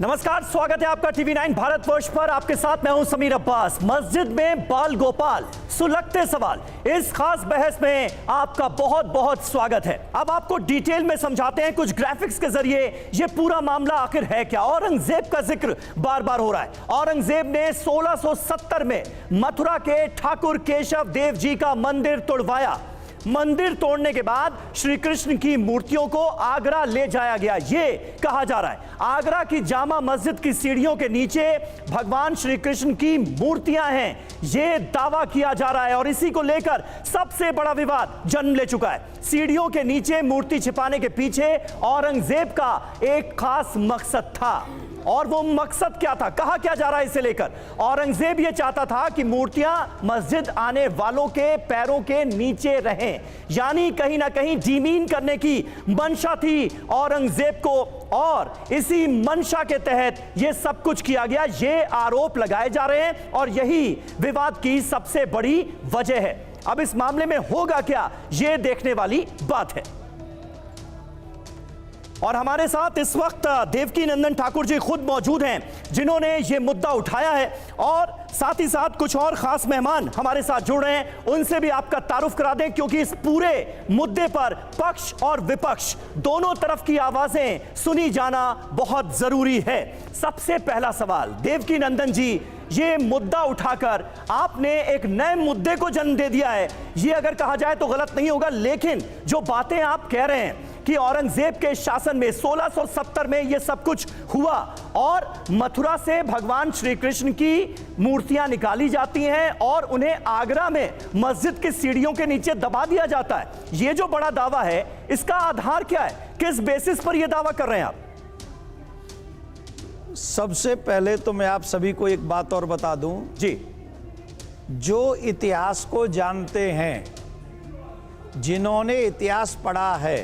नमस्कार, स्वागत है आपका टीवी 9 भारतवर्ष पर। आपके साथ मैं हूं समीर अब्बास। मस्जिद में बाल गोपाल, सुलगते सवाल, इस खास बहस में आपका बहुत बहुत स्वागत है। अब आपको डिटेल में समझाते हैं कुछ ग्राफिक्स के जरिए ये पूरा मामला आखिर है क्या। औरंगजेब का जिक्र बार बार हो रहा है। औरंगजेब ने 1670 में मथुरा के ठाकुर केशव देव जी का मंदिर तोड़वाया। मंदिर तोड़ने के बाद श्री कृष्ण की मूर्तियों को आगरा ले जाया गया। ये कहा जा रहा है आगरा की जामा मस्जिद की सीढ़ियों के नीचे भगवान श्री कृष्ण की मूर्तियां हैं, ये दावा किया जा रहा है। और इसी को लेकर सबसे बड़ा विवाद जन्म ले चुका है। सीढ़ियों के नीचे मूर्ति छिपाने के पीछे औरंगजेब का एक खास मकसद था। और वो मकसद क्या था, कहा क्या जा रहा है इसे लेकर। औरंगजेब ये चाहता था कि मूर्तियां मस्जिद आने वालों के पैरों के नीचे रहें, यानी कहीं ना कहीं जीमीन करने की मंशा थी औरंगजेब को। और इसी मंशा के तहत ये सब कुछ किया गया, ये आरोप लगाए जा रहे हैं और यही विवाद की सबसे बड़ी वजह है। अब इस मामले में होगा क्या, ये देखने वाली बात है। और हमारे साथ इस वक्त देवकी नंदन ठाकुर जी खुद मौजूद हैं, जिन्होंने ये मुद्दा उठाया है। और साथ ही साथ कुछ और खास मेहमान हमारे साथ जुड़ रहे हैं, उनसे भी आपका तारुफ करा दें, क्योंकि इस पूरे मुद्दे पर पक्ष और विपक्ष दोनों तरफ की आवाजें सुनी जाना बहुत जरूरी है। सबसे पहला सवाल, देवकी नंदन जी, ये मुद्दा उठाकर आपने एक नए मुद्दे को जन्म दे दिया है। ये अगर कहा जाए तो गलत नहीं होगा, लेकिन जो बातें आप कह रहे हैं कि औरंगजेब के शासन में 1670 में यह सब कुछ हुआ और मथुरा से भगवान श्री कृष्ण की मूर्तियां निकाली जाती हैं और उन्हें आगरा में मस्जिद की सीढ़ियों के नीचे दबा दिया जाता है, ये जो बड़ा दावा है, इसका आधार क्या है, किस बेसिस पर यह दावा कर रहे हैं आप? सबसे पहले तो मैं आप सभी को एक बात और बता दूं जी, जो इतिहास को जानते हैं, जिन्होंने इतिहास पढ़ा है,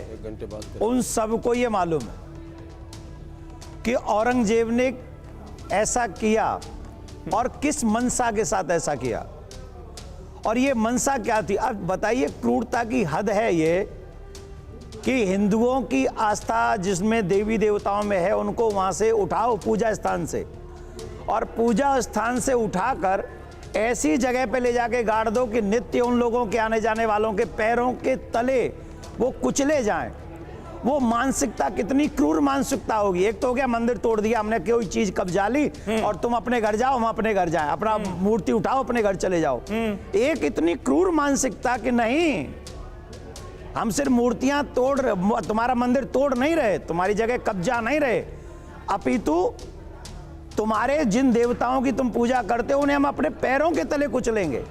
उन सबको ये मालूम है कि औरंगजेब ने ऐसा किया और किस मनसा के साथ ऐसा किया और ये मनसा क्या थी। अब बताइए, क्रूरता की हद है ये कि हिंदुओं की आस्था जिसमें देवी देवताओं में है, उनको वहां से उठाओ पूजा स्थान से, और पूजा स्थान से उठाकर ऐसी जगह पे ले जाके गाड़ दो कि नित्य उन लोगों के आने जाने वालों के पैरों के तले वो कुचले जाएं। वो मानसिकता कितनी क्रूर मानसिकता होगी। एक तो हो गया मंदिर तोड़ दिया हमने, कोई चीज कब्जा ली और तुम अपने घर जाओ, हम अपने घर जाएं, अपना मूर्ति उठाओ अपने घर चले जाओ। एक इतनी क्रूर मानसिकता कि नहीं, हम सिर्फ मूर्तियां तोड़, तुम्हारा मंदिर तोड़ नहीं रहे, तुम्हारी जगह कब्जा नहीं रहे, अपितु तुम्हारे जिन देवताओं की तुम पूजा करते हो उन्हें हम अपने पैरों के तले कुचलेंगे।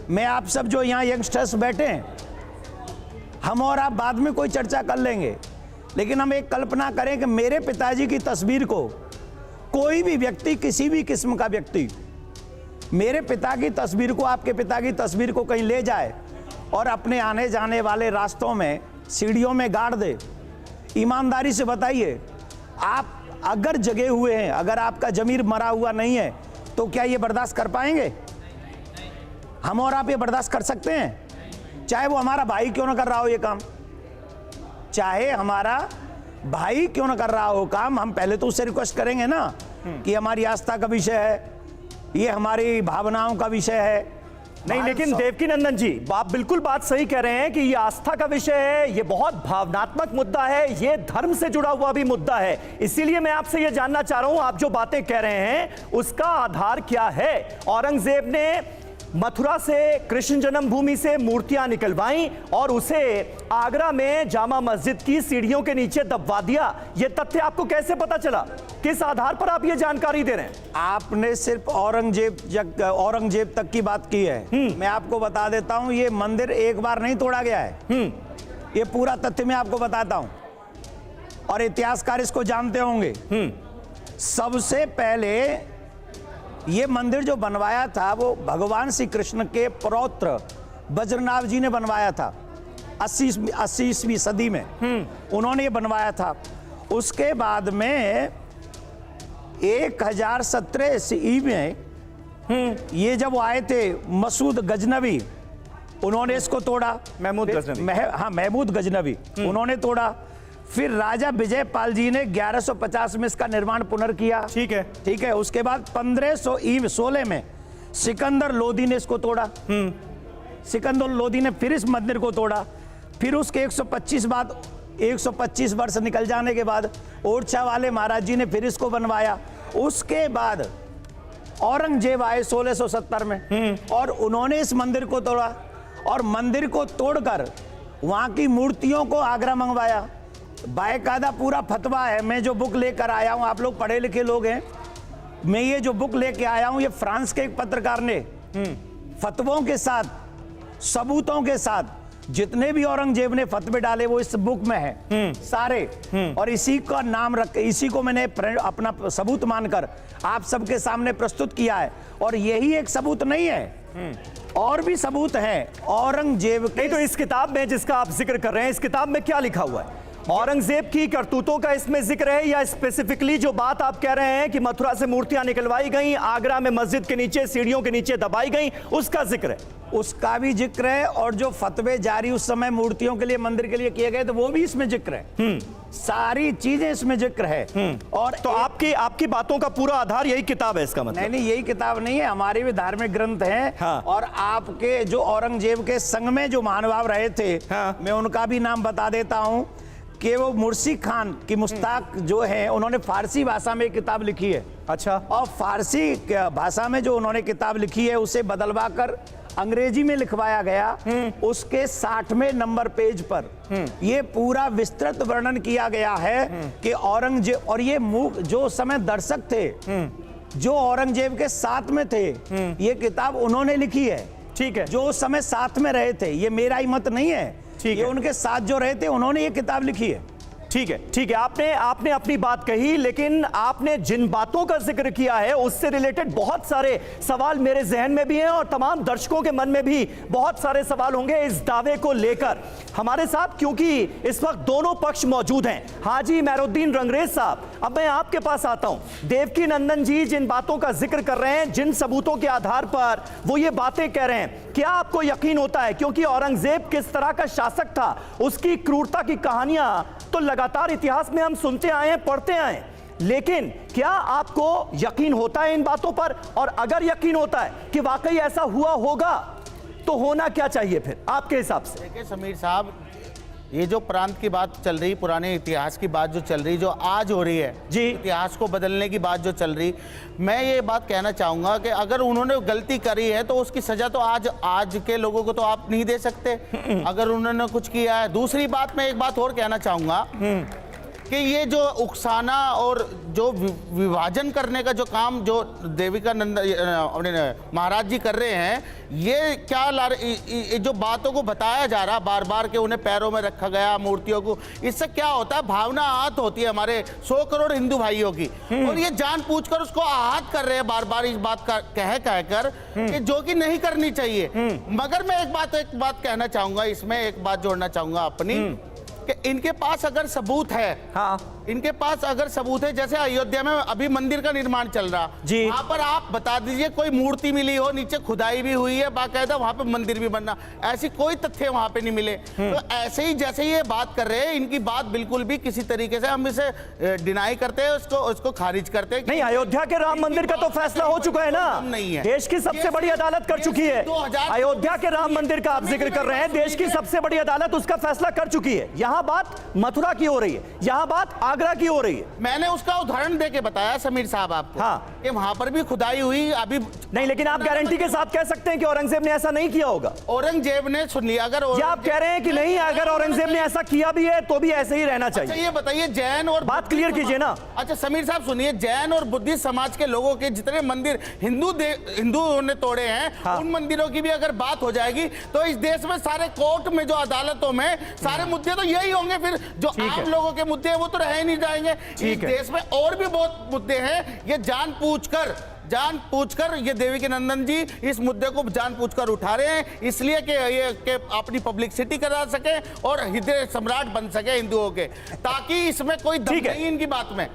मैं आप सब जो यहाँ यंगस्टर्स बैठे हैं, हम और आप बाद में कोई चर्चा कर लेंगे, लेकिन हम एक कल्पना करें कि मेरे पिताजी की तस्वीर को कोई भी व्यक्ति, किसी भी किस्म का व्यक्ति, मेरे पिता की तस्वीर को, आपके पिता की तस्वीर को कहीं ले जाए और अपने आने जाने वाले रास्तों में सीढ़ियों में गाड़ दे। ईमानदारी से बताइए, आप अगर जगे हुए हैं, अगर आपका जमीर मरा हुआ नहीं है, तो क्या ये बर्दाश्त कर पाएंगे? हम और आप ये बर्दाश्त कर सकते हैं? चाहे वो हमारा भाई क्यों ना कर रहा हो ये काम, चाहे हमारा भाई क्यों ना कर रहा हो काम, हम पहले तो उससे रिक्वेस्ट करेंगे ना कि हमारी आस्था का विषय है, ये हमारी भावनाओं का विषय है। नहीं, लेकिन देवकी नंदन जी, आप बिल्कुल बात सही कह रहे हैं कि ये आस्था का विषय है, ये बहुत भावनात्मक मुद्दा है, ये धर्म से जुड़ा हुआ भी मुद्दा है। इसीलिए मैं आपसे ये जानना चाह रहा हूं, आप जो बातें कह रहे हैं उसका आधार क्या है? औरंगजेब ने मथुरा से, कृष्ण जन्मभूमि से मूर्तियां निकलवाई और उसे आगरा में जामा मस्जिद की सीढ़ियों के नीचे दबवा दिया। यह तथ्य आपको कैसे पता चला? किस आधार पर आप ये जानकारी दे रहे हैं? आपने सिर्फ औरंगजेब तक की बात की है। मैं आपको बता देता हूं, ये मंदिर एक बार नहीं तोड़ा गया है। ये पूरा तथ्य मैं आपको बताता हूं और इतिहासकार इसको जानते होंगे। सबसे पहले ये मंदिर जो बनवाया था वो भगवान श्री कृष्ण के पौत्र बज्रनाभ जी ने बनवाया था 80वीं सदी में। उन्होंने ये बनवाया था। उसके बाद में 1017 ईस्वी में ये जब आए थे मसूद गजनवी, उन्होंने इसको तोड़ा। महमूद गजनवी, महमूद गजनवी उन्होंने तोड़ा। फिर राजा विजयपाल जी ने 1150 में इसका निर्माण पुनर्किया। ठीक है। उसके बाद 1516 में सिकंदर लोदी ने इसको तोड़ा। सिकंदर लोदी ने फिर इस मंदिर को तोड़ा। फिर उसके 125 वर्ष निकल जाने के बाद ओरछा वाले महाराज जी ने फिर इसको बनवाया। उसके बाद औरंगजेब आए 1670 में और उन्होंने इस मंदिर को तोड़ा और मंदिर को तोड़कर वहां की मूर्तियों को आगरा मंगवाया। बाकायदा पूरा फतवा है। मैं जो बुक लेकर आया हूं, आप लोग पढ़े लिखे लोग हैं, मैं ये जो बुक लेके आया हूं, ये फ्रांस के एक पत्रकार ने फतवों के साथ, सबूतों के साथ, जितने भी औरंगजेब ने फतवे डाले वो इस बुक में है सारे। और इसी का नाम रख, इसी को मैंने अपना सबूत मानकर आप सबके सामने प्रस्तुत किया है। और यही एक सबूत नहीं है, और भी सबूत हैं औरंगजेब के। नहीं तो इस किताब में जिसका आप जिक्र कर रहे हैं, इस किताब में क्या लिखा हुआ है? औरंगजेब की करतूतों का इसमें जिक्र है या स्पेसिफिकली जो बात आप कह रहे हैं कि मथुरा से मूर्तियां निकलवाई गई, आगरा में मस्जिद के नीचे सीढ़ियों के नीचे दबाई गई, उसका जिक्र है? उसका भी जिक्र है, और जो फतवे जारी उस समय मूर्तियों के लिए, मंदिर के लिए किए गए, तो वो भी इसमें जिक्र है। सारी चीजें इसमें जिक्र है। और तो आपकी बातों का पूरा आधार यही किताब है, इसका मतलब? नहीं, यही किताब नहीं है, हमारे भी धार्मिक ग्रंथ हैं। हाँ। और आपके जो औरंगजेब के संग में जो महानुभाव रहे थे, हाँ। मैं उनका भी नाम बता देता हूं कि वो मुर्शी खान की मुस्ताक जो है, उन्होंने फारसी भाषा में एक किताब लिखी है। अच्छा। और फारसी भाषा में जो उन्होंने किताब लिखी है, उसे बदलवा कर अंग्रेजी में लिखवाया गया। उसके 60वें नंबर पेज पर ये पूरा विस्तृत वर्णन किया गया है कि औरंगजेब, और ये जो समय दर्शक थे जो औरंगजेब के साथ में थे, ये किताब उन्होंने लिखी है। ठीक है। जो उस समय साथ में रहे थे, ये मेरा ही मत नहीं है, ये उनके साथ जो रहे थे उन्होंने ये किताब लिखी है। ठीक है। आपने अपनी बात कही, लेकिन आपने जिन बातों का जिक्र किया है उससे रिलेटेड बहुत सारे सवाल मेरे जहन में भी हैं और तमाम दर्शकों के मन में भी बहुत सारे सवाल होंगे इस दावे को लेकर। हमारे साथ क्योंकि इस वक्त दोनों पक्ष मौजूद हैं, हाजी मेहरुद्दीन रंगरेज साहब, अब मैं आपके पास आता हूं। देवकी नंदन जी जिन बातों का जिक्र कर रहे हैं, जिन सबूतों के आधार पर वो ये बातें कह रहे हैं, क्या आपको यकीन होता है? क्योंकि औरंगजेब किस तरह का शासक था, उसकी क्रूरता की कहानियां तो लगातार इतिहास में हम सुनते आए हैं, पढ़ते आए हैं, लेकिन क्या आपको यकीन होता है इन बातों पर? और अगर यकीन होता है कि वाकई ऐसा हुआ होगा, तो होना क्या चाहिए फिर आपके हिसाब से? देखिए समीर साहब, ये जो प्रांत की बात चल रही, पुराने इतिहास की बात जो चल रही, जो आज हो रही है जी, इतिहास को बदलने की बात जो चल रही, मैं ये बात कहना चाहूंगा कि अगर उन्होंने गलती करी है तो उसकी सजा तो आज के लोगों को तो आप नहीं दे सकते अगर उन्होंने कुछ किया है। दूसरी बात, मैं एक बात और कहना चाहूंगा कि ये जो उकसाना और जो विभाजन करने का जो काम जो देविका नंद महाराज जी कर रहे हैं, ये क्या जो बातों को बताया जा रहा बार बार कि उन्हें पैरों में रखा गया मूर्तियों को, इससे क्या होता है? भावना आहत होती है हमारे 100 करोड़ हिंदू भाइयों की, और ये जानबूझकर उसको आहत कर रहे हैं बार बार इस बात का कह कर कि जो कि नहीं करनी चाहिए। मगर मैं एक बात कहना चाहूंगा, इसमें एक बात जोड़ना चाहूंगा अपनी, कि इनके पास अगर सबूत है, हाँ, इनके पास अगर सबूत है, जैसे अयोध्या में अभी मंदिर का निर्माण चल रहा जी, वहां पर आप बता दीजिए कोई मूर्ति मिली हो, नीचे खुदाई भी हुई है बाकायदा, वहां पे मंदिर भी बनना, ऐसी कोई तथ्य वहां पे नहीं मिले। तो ऐसे ही जैसे ये बात कर रहे हैं, इनकी बात बिल्कुल भी किसी तरीके से हम इसे डिनाई करते हैं, उसको खारिज करते हैं। नहीं, अयोध्या के राम मंदिर का तो फैसला हो चुका है ना, नहीं है, देश की सबसे बड़ी अदालत कर चुकी है। अयोध्या के राम मंदिर का आप जिक्र कर रहे हैं, देश की सबसे बड़ी अदालत उसका फैसला कर चुकी है। यहाँ बात मथुरा की हो रही है, यहाँ बात आगरा की हो रही है। मैंने उसका उदाहरण देके बताया समीर साहब आपको, हाँ, कि वहां पर भी खुदाई हुई अभी नहीं, लेकिन आप गारंटी के साथ कह सकते हैं कि औरंगजेब ने ऐसा नहीं किया होगा? औरंगजेब ने, सुन लिया, अगर आप कह रहे हैं कि नहीं, अगर औरंगजेब ने ऐसा किया भी है तो भी ऐसे ही रहना चाहिए। अच्छा ये बताइए, जैन और बात क्लियर कीजिए ना। अच्छा समीर साहब सुनिए, जैन और बुद्धिस्ट समाज के लोगों के जितने मंदिर हिंदुओं ने तोड़े हैं, हाँ, उन मंदिरों की भी अगर बात हो जाएगी तो इस देश में सारे कोर्ट में, जो अदालतों में सारे मुद्दे तो यही होंगे, फिर जो आम लोगों के मुद्दे हैं वो तो रह ही नहीं जाएंगे। इस देश में और भी बहुत मुद्दे हैं, ये जानबूझकर ये देविकी नंदन जी इस मुद्दे को जानबूझकर उठा रहे हैं, इसलिए कि अपनी पब्लिसिटी करा सके और हृदय सम्राट बन सके हिंदुओं के, ताकि इसमें कोई दम नहीं इनकी बात में।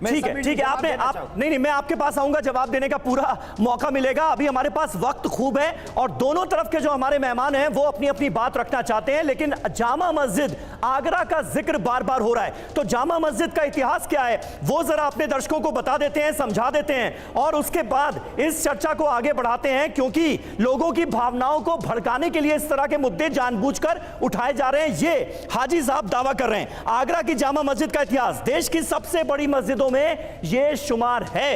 मैं ठीक है, सभी ठीक है, जवाब आपने देना आप चाहूंगा। नहीं, मैं आपके पास आऊंगा, जवाब देने का पूरा मौका मिलेगा। अभी हमारे पास वक्त खूब है और दोनों तरफ के जो हमारे मेहमान हैं वो अपनी अपनी बात रखना चाहते हैं। लेकिन जामा मस्जिद आगरा का जिक्र बार बार हो रहा है, तो जामा मस्जिद का इतिहास क्या है वो जरा अपने दर्शकों को बता देते हैं, समझा देते हैं और उसके बाद इस चर्चा को आगे बढ़ाते हैं, क्योंकि लोगों की भावनाओं को भड़काने के लिए इस तरह के मुद्दे जानबूझकर उठाए जा रहे हैं। ये हाजी साहब दावा कर रहे हैं। आगरा की जामा मस्जिद का इतिहास देश की सबसे बड़ी मस्जिदों में ये शुमार है।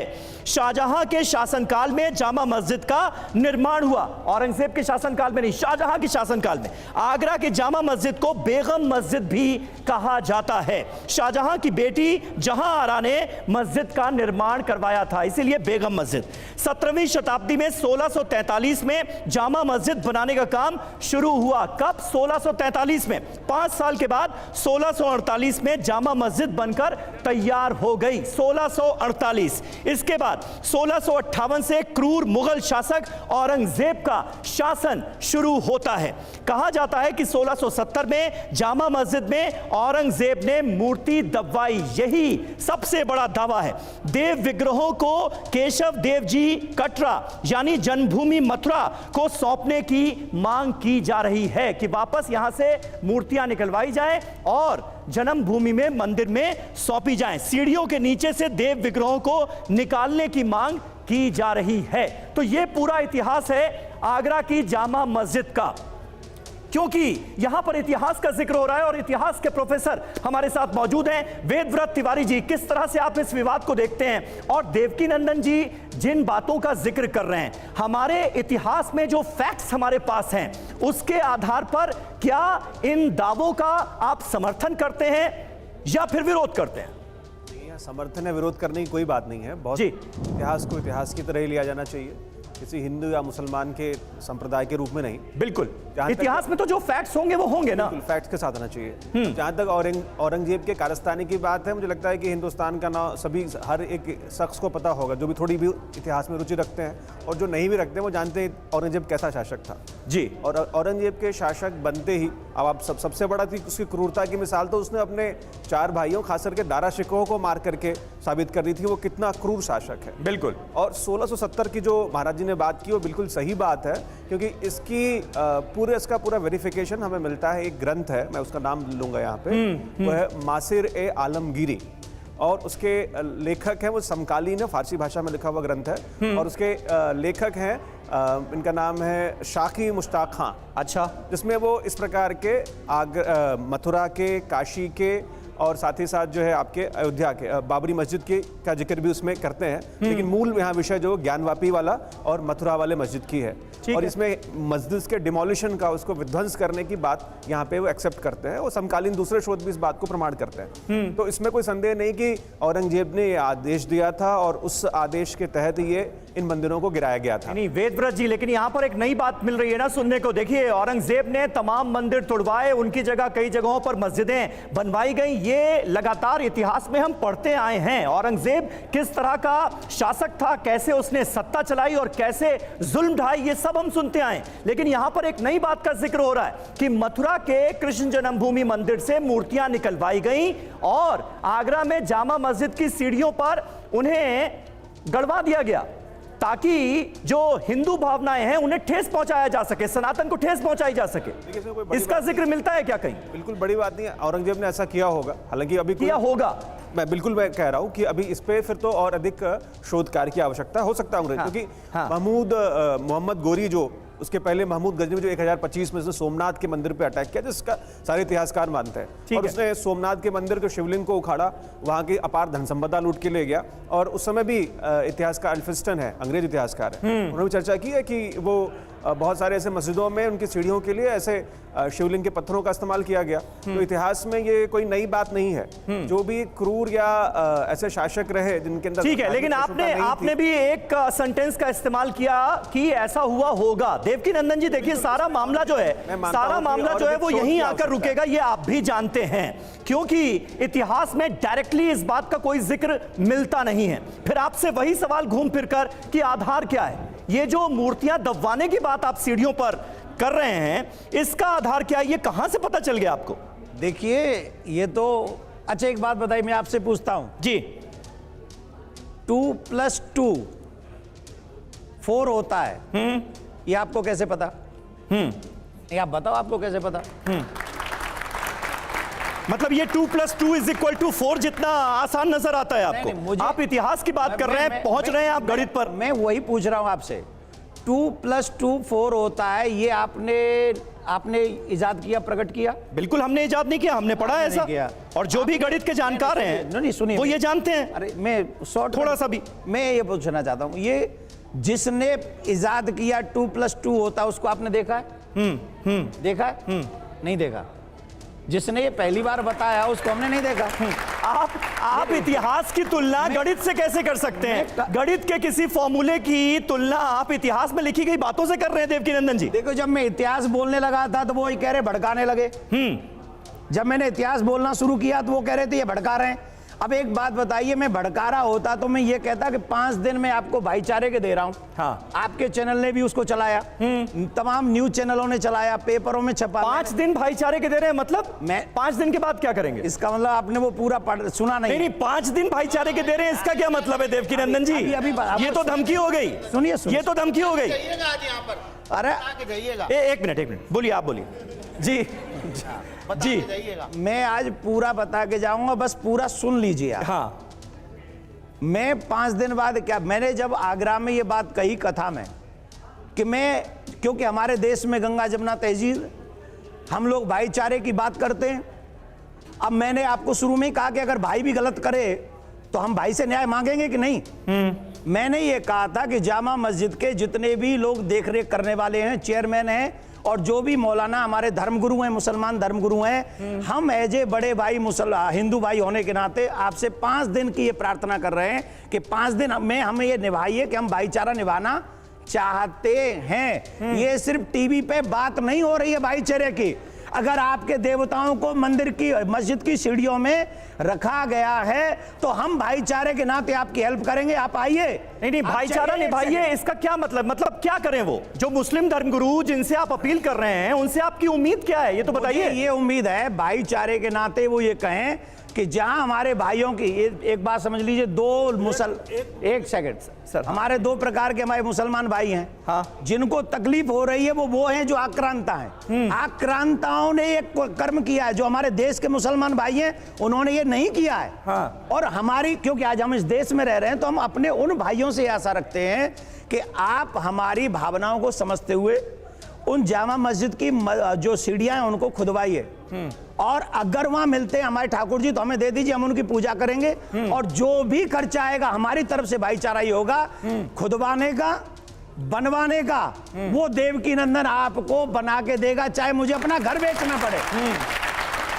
शाहजहां के शासनकाल में जामा मस्जिद का निर्माण हुआ, औरंगजेब के शासनकाल में नहीं, शाहजहां के शासनकाल में। आगरा की जामा मस्जिद को बेगम मस्जिद भी कहा जाता है। शाहजहां की बेटी जहां आरा ने मस्जिद का निर्माण करवाया था, इसीलिए बेगम मस्जिद। 17वीं शताब्दी में 1643 में जामा मस्जिद बनाने का काम शुरू हुआ। कब? 1643 में। 5 साल के बाद 1648 में जामा मस्जिद बनकर तैयार हो गई। 1648। इसके बाद 1658 से क्रूर मुगल शासक औरंगजेब का शासन शुरू होता है। कहा जाता है कि 1670 में जामा मस्जिद में औरंगजेब ने मूर्ति दबवाई, यही सबसे बड़ा दावा है। देव विग्रहों को केशव देव जी कटरा यानी जन्मभूमि मथुरा को सौंपने की मांग की जा रही है कि वापस यहां से मूर्तियां निकलवाई जाएं और जन्मभूमि में मंदिर में सौंपी जाएं। सीढ़ियों के नीचे से देव विग्रहों को निकालने की मांग की जा रही है। तो यह पूरा इतिहास है आगरा की जामा मस्जिद का। क्योंकि यहां पर इतिहास का जिक्र हो रहा है और इतिहास के प्रोफेसर हमारे साथ मौजूद हैं। वेदव्रत तिवारी जी, किस तरह से आप इस विवाद को देखते हैं? और देवकीनंदन जी जिन बातों का जिक्र कर रहे हैं, हमारे इतिहास में जो फैक्ट्स हमारे पास हैं उसके आधार पर क्या इन दावों का आप समर्थन करते हैं या फिर विरोध करते हैं? समर्थन या विरोध करने की कोई बात नहीं है। बहुत जी। इतिहास को इतिहास की तरह ही लिया जाना चाहिए, किसी हिंदू या मुसलमान के संप्रदाय के रूप में नहीं। बिल्कुल, जहाँ तक- इतिहास में तो जो फैक्ट्स होंगे वो होंगे ना। बिल्कुल फैक्ट्स के साथ आना चाहिए। जहाँ तक औरंगजेब के कारस्तानी की बात है, मुझे लगता है कि हिंदुस्तान का नाम सभी हर एक शख्स को पता होगा, जो भी थोड़ी भी इतिहास में रुचि रखते हैं और जो नहीं भी रखते हैं, वो जानते हैं औरंगजेब कैसा शासक था। जी। और औरंगजेब के शासक बनते ही अब आप सबसे बड़ा थी उसकी क्रूरता की मिसाल तो उसने अपने 4 भाइयों खास करके दारा शिकोह को मार करके साबित कर दी थी वो कितना क्रूर शासक है। बिल्कुल। और 1670 की जो महाराज जी ने बात की वो बिल्कुल सही बात है, क्योंकि इसका पूरा वेरिफिकेशन हमें मिलता है। एक ग्रंथ है, मैं उसका नाम लूंगा यहाँ पे, वो है मासिर ए आलमगीरी और उसके लेखक हैं वो समकालीन है, फारसी भाषा में लिखा हुआ ग्रंथ है और उसके लेखक हैं इनका नाम है शाकी मुश्ताक खां। अच्छा। जिसमें वो इस प्रकार के मथुरा के, काशी के और साथ ही साथ जो है आपके अयोध्या के बाबरी मस्जिद के का जिक्र भी उसमें करते हैं, लेकिन मूल यहाँ विषय जो ज्ञानवापी वाला और मथुरा वाले मस्जिद की है। और इसमें मस्जिद के डिमोलिशन का, उसको विध्वंस करने की बात यहाँ पे वो एक्सेप्ट करते हैं। वो समकालीन दूसरे शोध भी इस बात को प्रमाण करते हैं। तो इसमें कोई संदेह नहीं कि औरंगजेब ने ये आदेश दिया था और उस आदेश के तहत ये इन मंदिरों को गिराया गया था। नहीं वेदव्रत जी, लेकिन यहां पर एक नई बात मिल रही है ना सुनने को। देखिए, औरंगजेब ने तमाम मंदिर तोड़वाए, उनकी जगह कई जगहों पर मस्जिदें बनवाई गई। ये लगातार इतिहास में हम पढ़ते आए हैं औरंगजेब किस तरह का शासक था, कैसे उसने सत्ता चलाई और कैसे जुल्म ढाई, ये सब हम सुनते आए। लेकिन यहां पर एक नई बात का जिक्र हो रहा है कि मथुरा के कृष्ण जन्मभूमि मंदिर से मूर्तियां निकलवाई गई और आगरा में जामा मस्जिद की सीढ़ियों पर उन्हें गड़वा दिया गया ताकि जो हिंदू भावनाएं हैं उन्हें ठेस पहुंचाया जा सके, सनातन को ठेस पहुंचाई जा सके। इसका जिक्र मिलता है क्या कहीं? बिल्कुल बड़ी बात नहीं है, औरंगजेब ने ऐसा किया होगा, हालांकि अभी किया होगा। मैं कह रहा हूं कि अभी इस पे फिर तो और अधिक शोध कार्य की आवश्यकता हो सकता है, क्योंकि मोहम्मद गोरी जो उसके पहले महमूद गजनी में जो 1025 में उसने सोमनाथ के मंदिर पे अटैक किया, जिसका सारे इतिहासकार मानते हैं, और उसने सोमनाथ के मंदिर के शिवलिंग को उखाड़ा, वहां की अपार धन संपदा लूट के ले गया। और उस समय भी इतिहासकार अल्फिस्टन है, अंग्रेज इतिहासकार है, उन्होंने भी चर्चा की है कि वो बहुत सारे ऐसे मस्जिदों में उनकी सीढ़ियों के लिए ऐसे शिवलिंग के पत्थरों का इस्तेमाल किया गया। तो इतिहास में ये कोई नई बात नहीं है। जो भी क्रूर या ऐसे शासक रहे जिनके अंदर, ठीक है, लेकिन आपने भी एक सेंटेंस का इस्तेमाल किया कि ऐसा हुआ होगा। देवकीनंदन जी, देखिए, सारा मामला जो है वो यहीं आकर रुकेगा, ये आप भी जानते हैं, क्योंकि इतिहास में डायरेक्टली इस बात का कोई जिक्र मिलता नहीं है। फिर आपसे वही सवाल घूम फिरकर कि आधार क्या है? ये जो मूर्तियां दबवाने की बात आप सीढ़ियों पर कर रहे हैं, इसका आधार क्या है? ये कहां से पता चल गया आपको? देखिए, ये तो अच्छा, एक बात बताइए, मैं आपसे पूछता हूं जी। 2 + 2 4 होता है। ये आपको कैसे पता? ये आप बताओ, आपको कैसे पता? मतलब ये 2 + 2 = 4 जितना आसान नजर आता है आपको? नहीं, मुझे- आप इतिहास की बात कर रहे हैं, पहुंच रहे हैं आप गणित पर। मैं वही पूछ रहा हूं आपसे। 2 + 2 4 होता है, ये आपने इजाद किया, प्रकट किया? बिल्कुल हमने इजाद नहीं किया, हमने पढ़ा है नहीं ऐसा। किया। और जो भी गणित के जानकार हैं नहीं, सुनिए, वो ये जानते हैं। अरे मैं शॉर्ट थोड़ा सा भी मैं ये पूछना चाहता हूं, ये जिसने इजाद किया 2 + 2 होता है, उसको आपने देखा है? देखा है? नहीं देखा। जिसने ये पहली बार बताया उसको हमने नहीं देखा। आप इतिहास की तुलना गणित से कैसे कर सकते हैं? गणित के किसी फॉर्मूले की तुलना आप इतिहास में लिखी गई बातों से कर रहे हैं देवकीनंदन जी। देखो, जब मैं इतिहास बोलने लगा था तो वो ही कह रहे भड़काने लगे। जब मैंने इतिहास बोलना शुरू किया तो वो कह रहे थे ये भड़का रहे हैं। अब एक बात बताइए, मैं भड़का रहा होता तो मैं ये कहता कि 5 दिन में आपको भाईचारे के दे रहा हूं। हाँ। आपके चैनल ने भी उसको चलाया, तमाम न्यूज चैनलों ने चलाया, पेपरों में छपा। 5 दिन भाईचारे के दे रहे हैं, मतलब मैं 5 दिन के बाद क्या करेंगे? इसका मतलब आपने वो पूरा सुना नहीं। नहीं, 5 दिन भाईचारे के दे रहे हैं, इसका क्या मतलब है देवकीनंदन जी? अभी ये तो धमकी हो गई। सुनिए, ये तो धमकी हो गई। जाइएगा आज यहाँ पर, अरे आके जाइएगा, एक मिनट बोलिए, आप बोलिए जी। बता जी। के जाइएगा। मैं आज पूरा बता के जाऊंगा, बस पूरा सुन लीजिए आप। हाँ, मैं 5 दिन बाद क्या, मैंने जब आगरा में ये बात कही कथा में कि मैं, क्योंकि हमारे देश में गंगा जमुना तहजीब, हम लोग भाईचारे की बात करते हैं। अब मैंने आपको शुरू में ही कहा कि अगर भाई भी गलत करे तो हम भाई से न्याय मांगेंगे कि नहीं। मैंने ये कहा था कि जामा मस्जिद के जितने भी लोग देख रेख करने वाले हैं, चेयरमैन हैं, और जो भी मौलाना हमारे धर्मगुरु हैं, मुसलमान धर्मगुरु हैं, हम एज ए बड़े भाई हिंदू भाई होने के नाते आपसे 5 दिन की ये प्रार्थना कर रहे हैं कि 5 दिन में हमें ये निभाइए कि हम भाईचारा निभाना चाहते हैं। ये सिर्फ टीवी पे बात नहीं हो रही है भाईचारे की। अगर आपके देवताओं को मंदिर की, मस्जिद की सीढ़ियों में रखा गया है तो हम भाईचारे के नाते आपकी हेल्प करेंगे, आप आइए। नहीं, भाईचारा निभाइए, इसका क्या मतलब क्या करें? वो जो मुस्लिम धर्मगुरु जिनसे आप अपील कर रहे हैं, उनसे आपकी उम्मीद क्या है, ये तो बताइए। ये उम्मीद है भाईचारे के नाते वो ये कहें कि जहां हमारे भाइयों की, एक बात समझ लीजिए, एक सेकंड सर, हमारे 2 प्रकार के हमारे मुसलमान भाई हैं। हाँ। जिनको तकलीफ हो रही है वो हैं जो आक्रांता हैं। आक्रांताओं ने एक कर्म किया है, जो हमारे देश के मुसलमान भाई हैं उन्होंने ये नहीं किया है। हाँ। और हमारी, क्योंकि आज हम इस देश में रह रहे हैं तो हम अपने उन भाइयों से आशा रखते हैं कि आप हमारी भावनाओं को समझते हुए उन जामा मस्जिद की जो सीढ़ियां हैं उनको खुदवाइए, और अगर वहां मिलते हैं हमारे ठाकुर जी तो हमें दे दीजिए, हम उनकी पूजा करेंगे। और जो भी खर्चा आएगा हमारी तरफ से भाईचारा ही होगा, खुदवाने का, बनवाने का, वो देवकीनंदन आपको बना के देगा, चाहे मुझे अपना घर बेचना पड़े।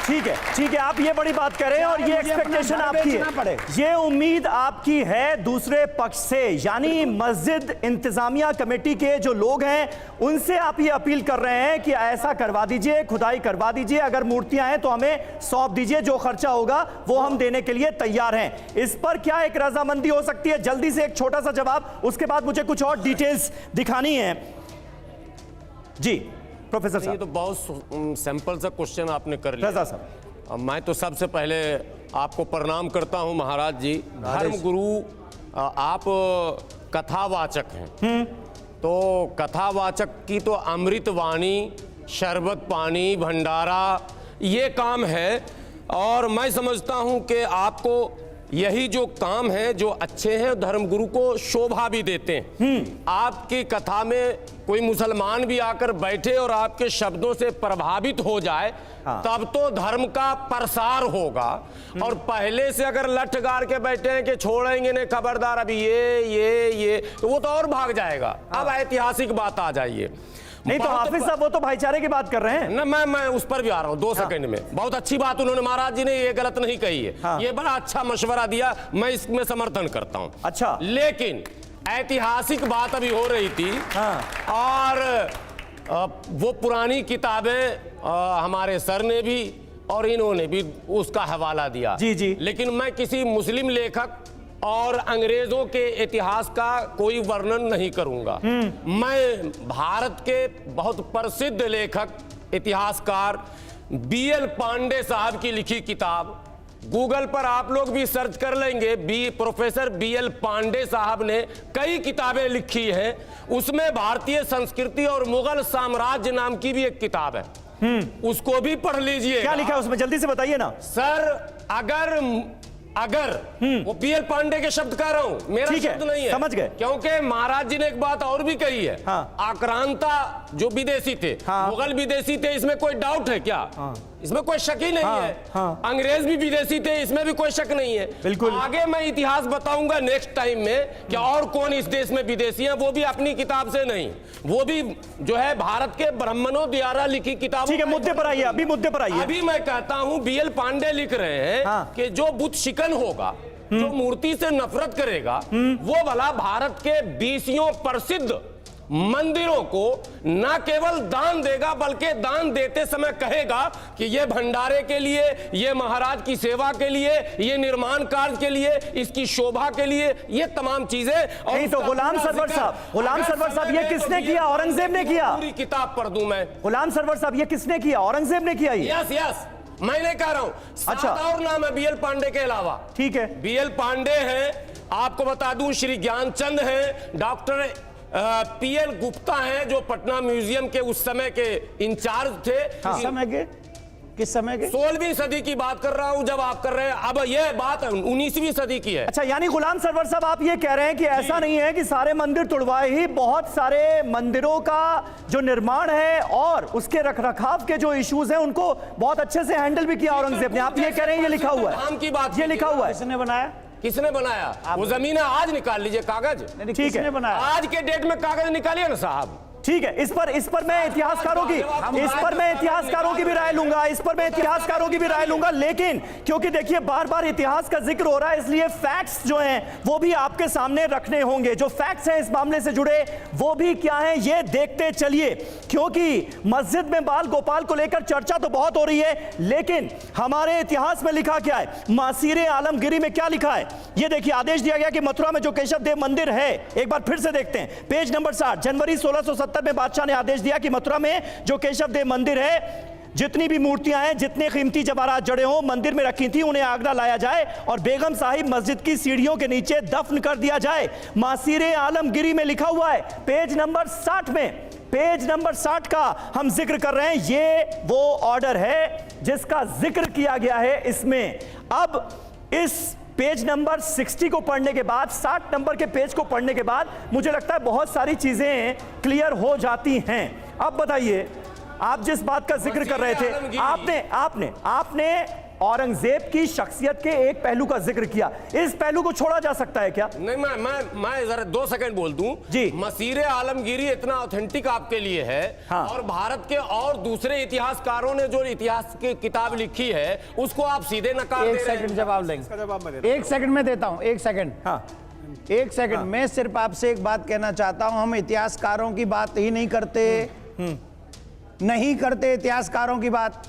ठीक है, आप ये बड़ी बात कर रहे हैं और ये एक्सपेक्टेशन आपकी है, ये उम्मीद आपकी है दूसरे पक्ष से, यानी मस्जिद इंतजामिया कमेटी के जो लोग हैं उनसे आप ये अपील कर रहे हैं कि ऐसा करवा दीजिए, खुदाई करवा दीजिए, अगर मूर्तियां हैं तो हमें सौंप दीजिए, जो खर्चा होगा वो हम देने के लिए तैयार हैं। इस पर क्या एक रजामंदी हो सकती है? जल्दी से एक छोटा सा जवाब, उसके बाद मुझे कुछ और डिटेल्स दिखानी है। जी प्रोफेसर साहब। ये तो बहुत सिंपल सा क्वेश्चन आपने कर लिया। रजा साहब, मैं तो सबसे पहले आपको प्रणाम करता हूं महाराज जी। धर्मगुरु आप कथावाचक हैं, तो कथावाचक की तो अमृत वाणी, शरबत पानी, भंडारा ये काम है। और मैं समझता हूं कि आपको यही जो काम है जो अच्छे हैं, धर्मगुरु को शोभा भी देते हैं। आपकी कथा में कोई मुसलमान भी आकर बैठे और आपके शब्दों से प्रभावित हो जाए, तब तो धर्म का प्रसार होगा। और पहले से अगर लठ गाड़ के बैठे हैं कि छोड़ेंगे नहीं, खबरदार अभी ये तो वो तो और भाग जाएगा। अब ऐतिहासिक बात आ जाइए। नहीं तो हाफिज साहब वो तो भाईचारे की बात कर रहे हैं ना, मैं उस पर भी आ रहा हूं 2 सेकंड में। बहुत अच्छी बात उन्होंने, महाराज जी ने ये गलत नहीं कही है। ये बड़ा अच्छा मशवरा दिया, मैं इसमें समर्थन करता हूं। अच्छा, लेकिन ऐतिहासिक बात अभी हो रही थी। और वो पुरानी किताबें हमारे सर ने भी और इन्होंने भी उसका हवाला दिया। जी। लेकिन मैं किसी मुस्लिम लेखक और अंग्रेजों के इतिहास का कोई वर्णन नहीं करूंगा। मैं भारत के बहुत प्रसिद्ध लेखक, इतिहासकार BL पांडे साहब की लिखी किताब गूगल पर आप लोग भी सर्च कर लेंगे, प्रोफेसर BL पांडे साहब ने कई किताबें लिखी हैं, उसमें भारतीय संस्कृति और मुगल साम्राज्य नाम की भी एक किताब है, उसको भी पढ़ लीजिए। क्या लिखा है उसमें, जल्दी से बताइए ना सर। अगर वो BL पांडे के शब्द कह रहा हूं, मेरा ठीक है, शब्द नहीं है, समझ गए। क्योंकि महाराज जी ने एक बात और भी कही है। हाँ। आक्रांता जो विदेशी थे, हाँ। मुगल विदेशी थे, इसमें कोई डाउट है क्या? हाँ। इसमें कोई शक ही नहीं हाँ। है। हाँ। अंग्रेज भी विदेशी थे, इसमें भी कोई शक नहीं है। बिल्कुल। आगे मैं इतिहास बताऊंगा नेक्स्ट टाइम में कि और कौन इस देश में विदेशी है, वो भी अपनी किताब से नहीं, वो भी जो है भारत के ब्राह्मणों द्वारा लिखी किताब। ठीक है, मुद्दे पर आइए, अभी मुद्दे पर आइए। अभी मैं कहता हूं BL पांडे लिख रहे हैं हाँ। कि जो बुत शिकन होगा, जो मूर्ति से नफरत करेगा, वो भला भारत के 20 प्रसिद्ध मंदिरों को न केवल दान देगा, बल्कि दान देते समय कहेगा कि ये भंडारे के लिए, ये महाराज की सेवा के लिए, ये निर्माण कार्य के लिए, इसकी शोभा के लिए, ये तमाम चीजें। और नहीं तो गुलाम सरवर साहब, ये किसने किया? औरंगजेब ने किया। पूरी किताब पढ़ दूं मैं। गुलाम सरवर साहब, ये किसने किया? औरंगजेब ने किया ये। यस, मैं नहीं कह रहा हूं। अच्छा। और नाम है BL पांडे के अलावा। ठीक है, BL पांडे हैं, आपको बता दूं श्री ज्ञानचंद हैं, डॉक्टर PL गुप्ता हैं, जो पटना म्यूजियम के उस समय के इंचार्ज थे। किस समय के 16वीं सदी की बात कर रहा हूं जब आप कर रहे हैं, अब यह बात 19वीं सदी की है। अच्छा, यानी गुलाम सरवर साहब आप ये कह रहे हैं कि ऐसा नहीं है कि सारे मंदिर तुड़वाए ही, बहुत सारे मंदिरों का जो निर्माण है और उसके रखरखाव के जो इश्यूज हैं उनको बहुत अच्छे से हैंडल भी किया औरंगजेब ने। आप ये कह रहे हैं ये लिखा हुआ है, की बात ये लिखा हुआ है। किसने बनाया? किसने बनाया? वो जमीन है, आज निकाल लीजिए कागज। ठीक है, किसने बनाया? आज के डेट में कागज निकालिए ना साहब। ठीक है, इस पर मैं इतिहासकारों की भी राय लूंगा, लेकिन क्योंकि देखिए बार बार इतिहास का जिक्र हो रहा है, इसलिए फैक्ट्स जो हैं वो भी आपके सामने रखने होंगे। जो फैक्ट्स हैं इस मामले से जुड़े वो भी क्या हैं ये देखते चलिए, क्योंकि मस्जिद में बाल गोपाल को लेकर चर्चा तो बहुत हो रही है, लेकिन हमारे इतिहास में लिखा क्या है, मासीरे आलमगिरी में क्या लिखा है ये देखिए। आदेश दिया गया कि मथुरा में जो केशव देव मंदिर है, एक बार फिर से देखते हैं, पेज नंबर 60, जनवरी 1670 में बादशाह ने आदेश दिया कि मथुरा में जो केशव देव मंदिर है, जितनी भी मूर्तियां हैं, जितने कीमती जवाहरात जड़े हो मंदिर में रखी थी, उन्हें आगरा लाया जाए और बेगम साहिब मस्जिद की सीढ़ियों के नीचे दफन कर दिया जाए। मासीरे आलमगिरी में लिखा हुआ है, पेज नंबर 60 में, पेज नंबर 60 का हम जिक्र कर रहे हैं। ये वो ऑर्डर है जिसका जिक्र किया गया है इसमें। अब इस पेज नंबर 60 को पढ़ने के बाद, 60 नंबर के पेज को पढ़ने के बाद मुझे लगता है बहुत सारी चीजें क्लियर हो जाती हैं। अब बताइए, आप जिस बात का जिक्र कर रहे थे, आपने औरंगजेब की शख्सियत के एक पहलू का जिक्र किया, इस पहलू को छोड़ा जा सकता है क्या? नहीं, मैं जरा 2 सेकंड बोल दूं जी। मसीरे आलमगीरी इतना ऑथेंटिक आपके लिए है। हाँ। और भारत के और दूसरे इतिहासकारों ने जो इतिहास की किताब लिखी है उसको आप सीधे नकार दे रहे हैं। 1 सेकंड जवाब लेंगे, जवाब मैं देता हूं। 1 सेकंड में देता हूं, 1 सेकंड। हाँ, 1 सेकंड। मैं सिर्फ आपसे एक बात कहना चाहता हूं, हम इतिहासकारों की बात ही नहीं करते, नहीं करते इतिहासकारों की बात।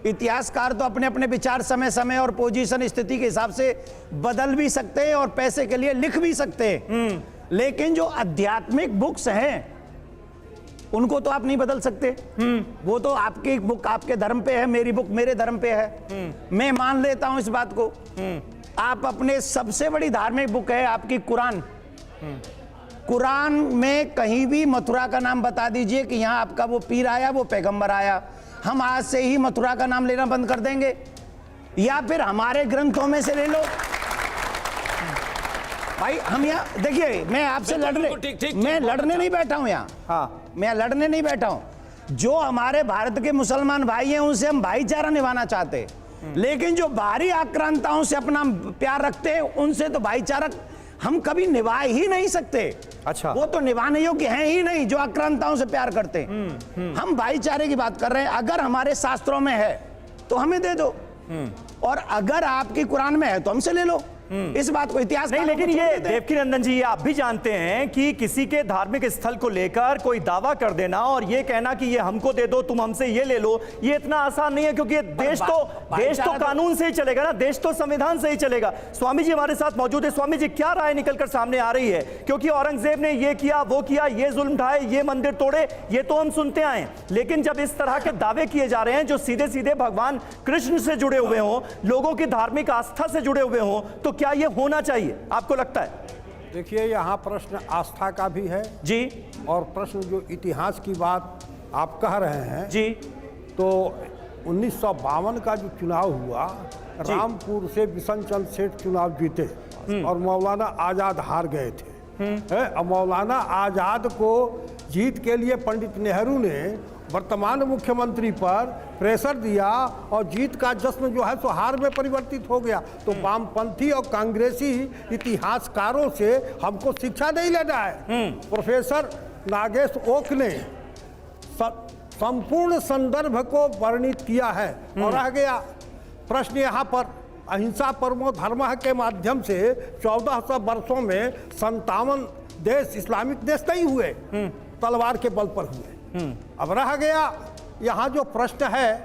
इतिहासकार तो अपने अपने विचार समय समय और पोजीशन स्थिति के हिसाब से बदल भी सकते हैं और पैसे के लिए लिख भी सकते हैं, लेकिन जो आध्यात्मिक बुक्स हैं उनको तो आप नहीं बदल सकते। वो तो आपकी बुक आपके धर्म पे है, मेरी बुक मेरे धर्म पे है, मैं मान लेता हूं इस बात को। आप अपने सबसे बड़ी धार्मिक बुक है आपकी कुरान, कुरान में कहीं भी मथुरा का नाम बता दीजिए कि यहां आपका वो पीर आया, वो पैगंबर आया, हम आज से ही मथुरा का नाम लेना बंद कर देंगे, या फिर हमारे ग्रंथों में से ले लो। भाई हम यहाँ देखिए, मैं आपसे लड़ने नहीं बैठा हूं यहाँ। हाँ, मैं लड़ने नहीं बैठा हूं। जो हमारे भारत के मुसलमान भाई हैं उनसे हम भाईचारा निभाना चाहते हैं, लेकिन जो बाहरी आक्रांताओं से अपना प्यार रखते हैं उनसे तो भाईचारा हम कभी निभा ही नहीं सकते। अच्छा, वो तो निभाने योग्य हैं ही नहीं जो आक्रांताओं से प्यार करते हैं। हम भाईचारे की बात कर रहे हैं। अगर हमारे शास्त्रों में है तो हमें दे दो, और अगर आपकी कुरान में है तो हमसे ले लो। इस बात को इतिहास नहीं, लेकिन ये देवकीनंदन जी, आप भी जानते हैं कि किसी के धार्मिक स्थल को लेकर कोई दावा कर देना और ये कहना कि ये हमको दे दो, तुम हमसे ये ले लो, ये इतना आसान नहीं है, क्योंकि देश तो कानून से ही चलेगा ना, देश तो संविधान से ही चलेगा। स्वामी जी हमारे साथ मौजूद है। स्वामी जी, क्या राय निकलकर सामने आ रही है? क्योंकि औरंगजेब ने ये किया, वो किया, ये जुल्म ढाए, ये मंदिर तोड़े, ये तो हम सुनते आए हैं, लेकिन जब इस तरह के दावे किए जा रहे हैं जो सीधे सीधे भगवान कृष्ण से जुड़े हुए हों, लोगों की धार्मिक आस्था से जुड़े हुए हों, तो क्या ये होना चाहिए, आपको लगता है? देखिए, यहाँ प्रश्न आस्था का भी है जी, और प्रश्न जो इतिहास की बात आप कह रहे हैं जी, तो 1952 का जो चुनाव हुआ, रामपुर से बिशन चंद्र सेठ चुनाव जीते और मौलाना आज़ाद हार गए थे। और मौलाना आज़ाद को जीत के लिए पंडित नेहरू ने वर्तमान मुख्यमंत्री पर प्रेशर दिया और जीत का जश्न जो है सो हार में परिवर्तित हो गया। तो वामपंथी और कांग्रेसी इतिहासकारों से हमको शिक्षा नहीं लेना है। प्रोफेसर नागेश ओक ने संपूर्ण संदर्भ को वर्णित किया है और रह गया प्रश्न यहाँ पर अहिंसा परमो धर्म के माध्यम से 1400 वर्षों में 57 देश इस्लामिक देश नहीं हुए, तलवार के बल पर हुए। अब रह गया यहाँ जो प्रश्न है,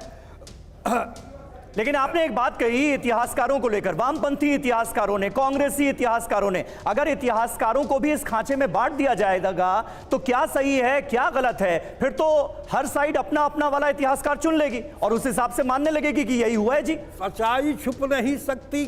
लेकिन आपने एक बात कही इतिहासकारों को लेकर, वामपंथी इतिहासकारों ने, कांग्रेसी इतिहासकारों ने, अगर इतिहासकारों को भी इस खांचे में बांट दिया जाएगा तो क्या सही है, क्या गलत है? फिर तो हर साइड अपना अपना वाला इतिहासकार चुन लेगी और उस हिसाब से मानने लगेगी कि यही हुआ है। जी, सच्चाई छुप नहीं सकती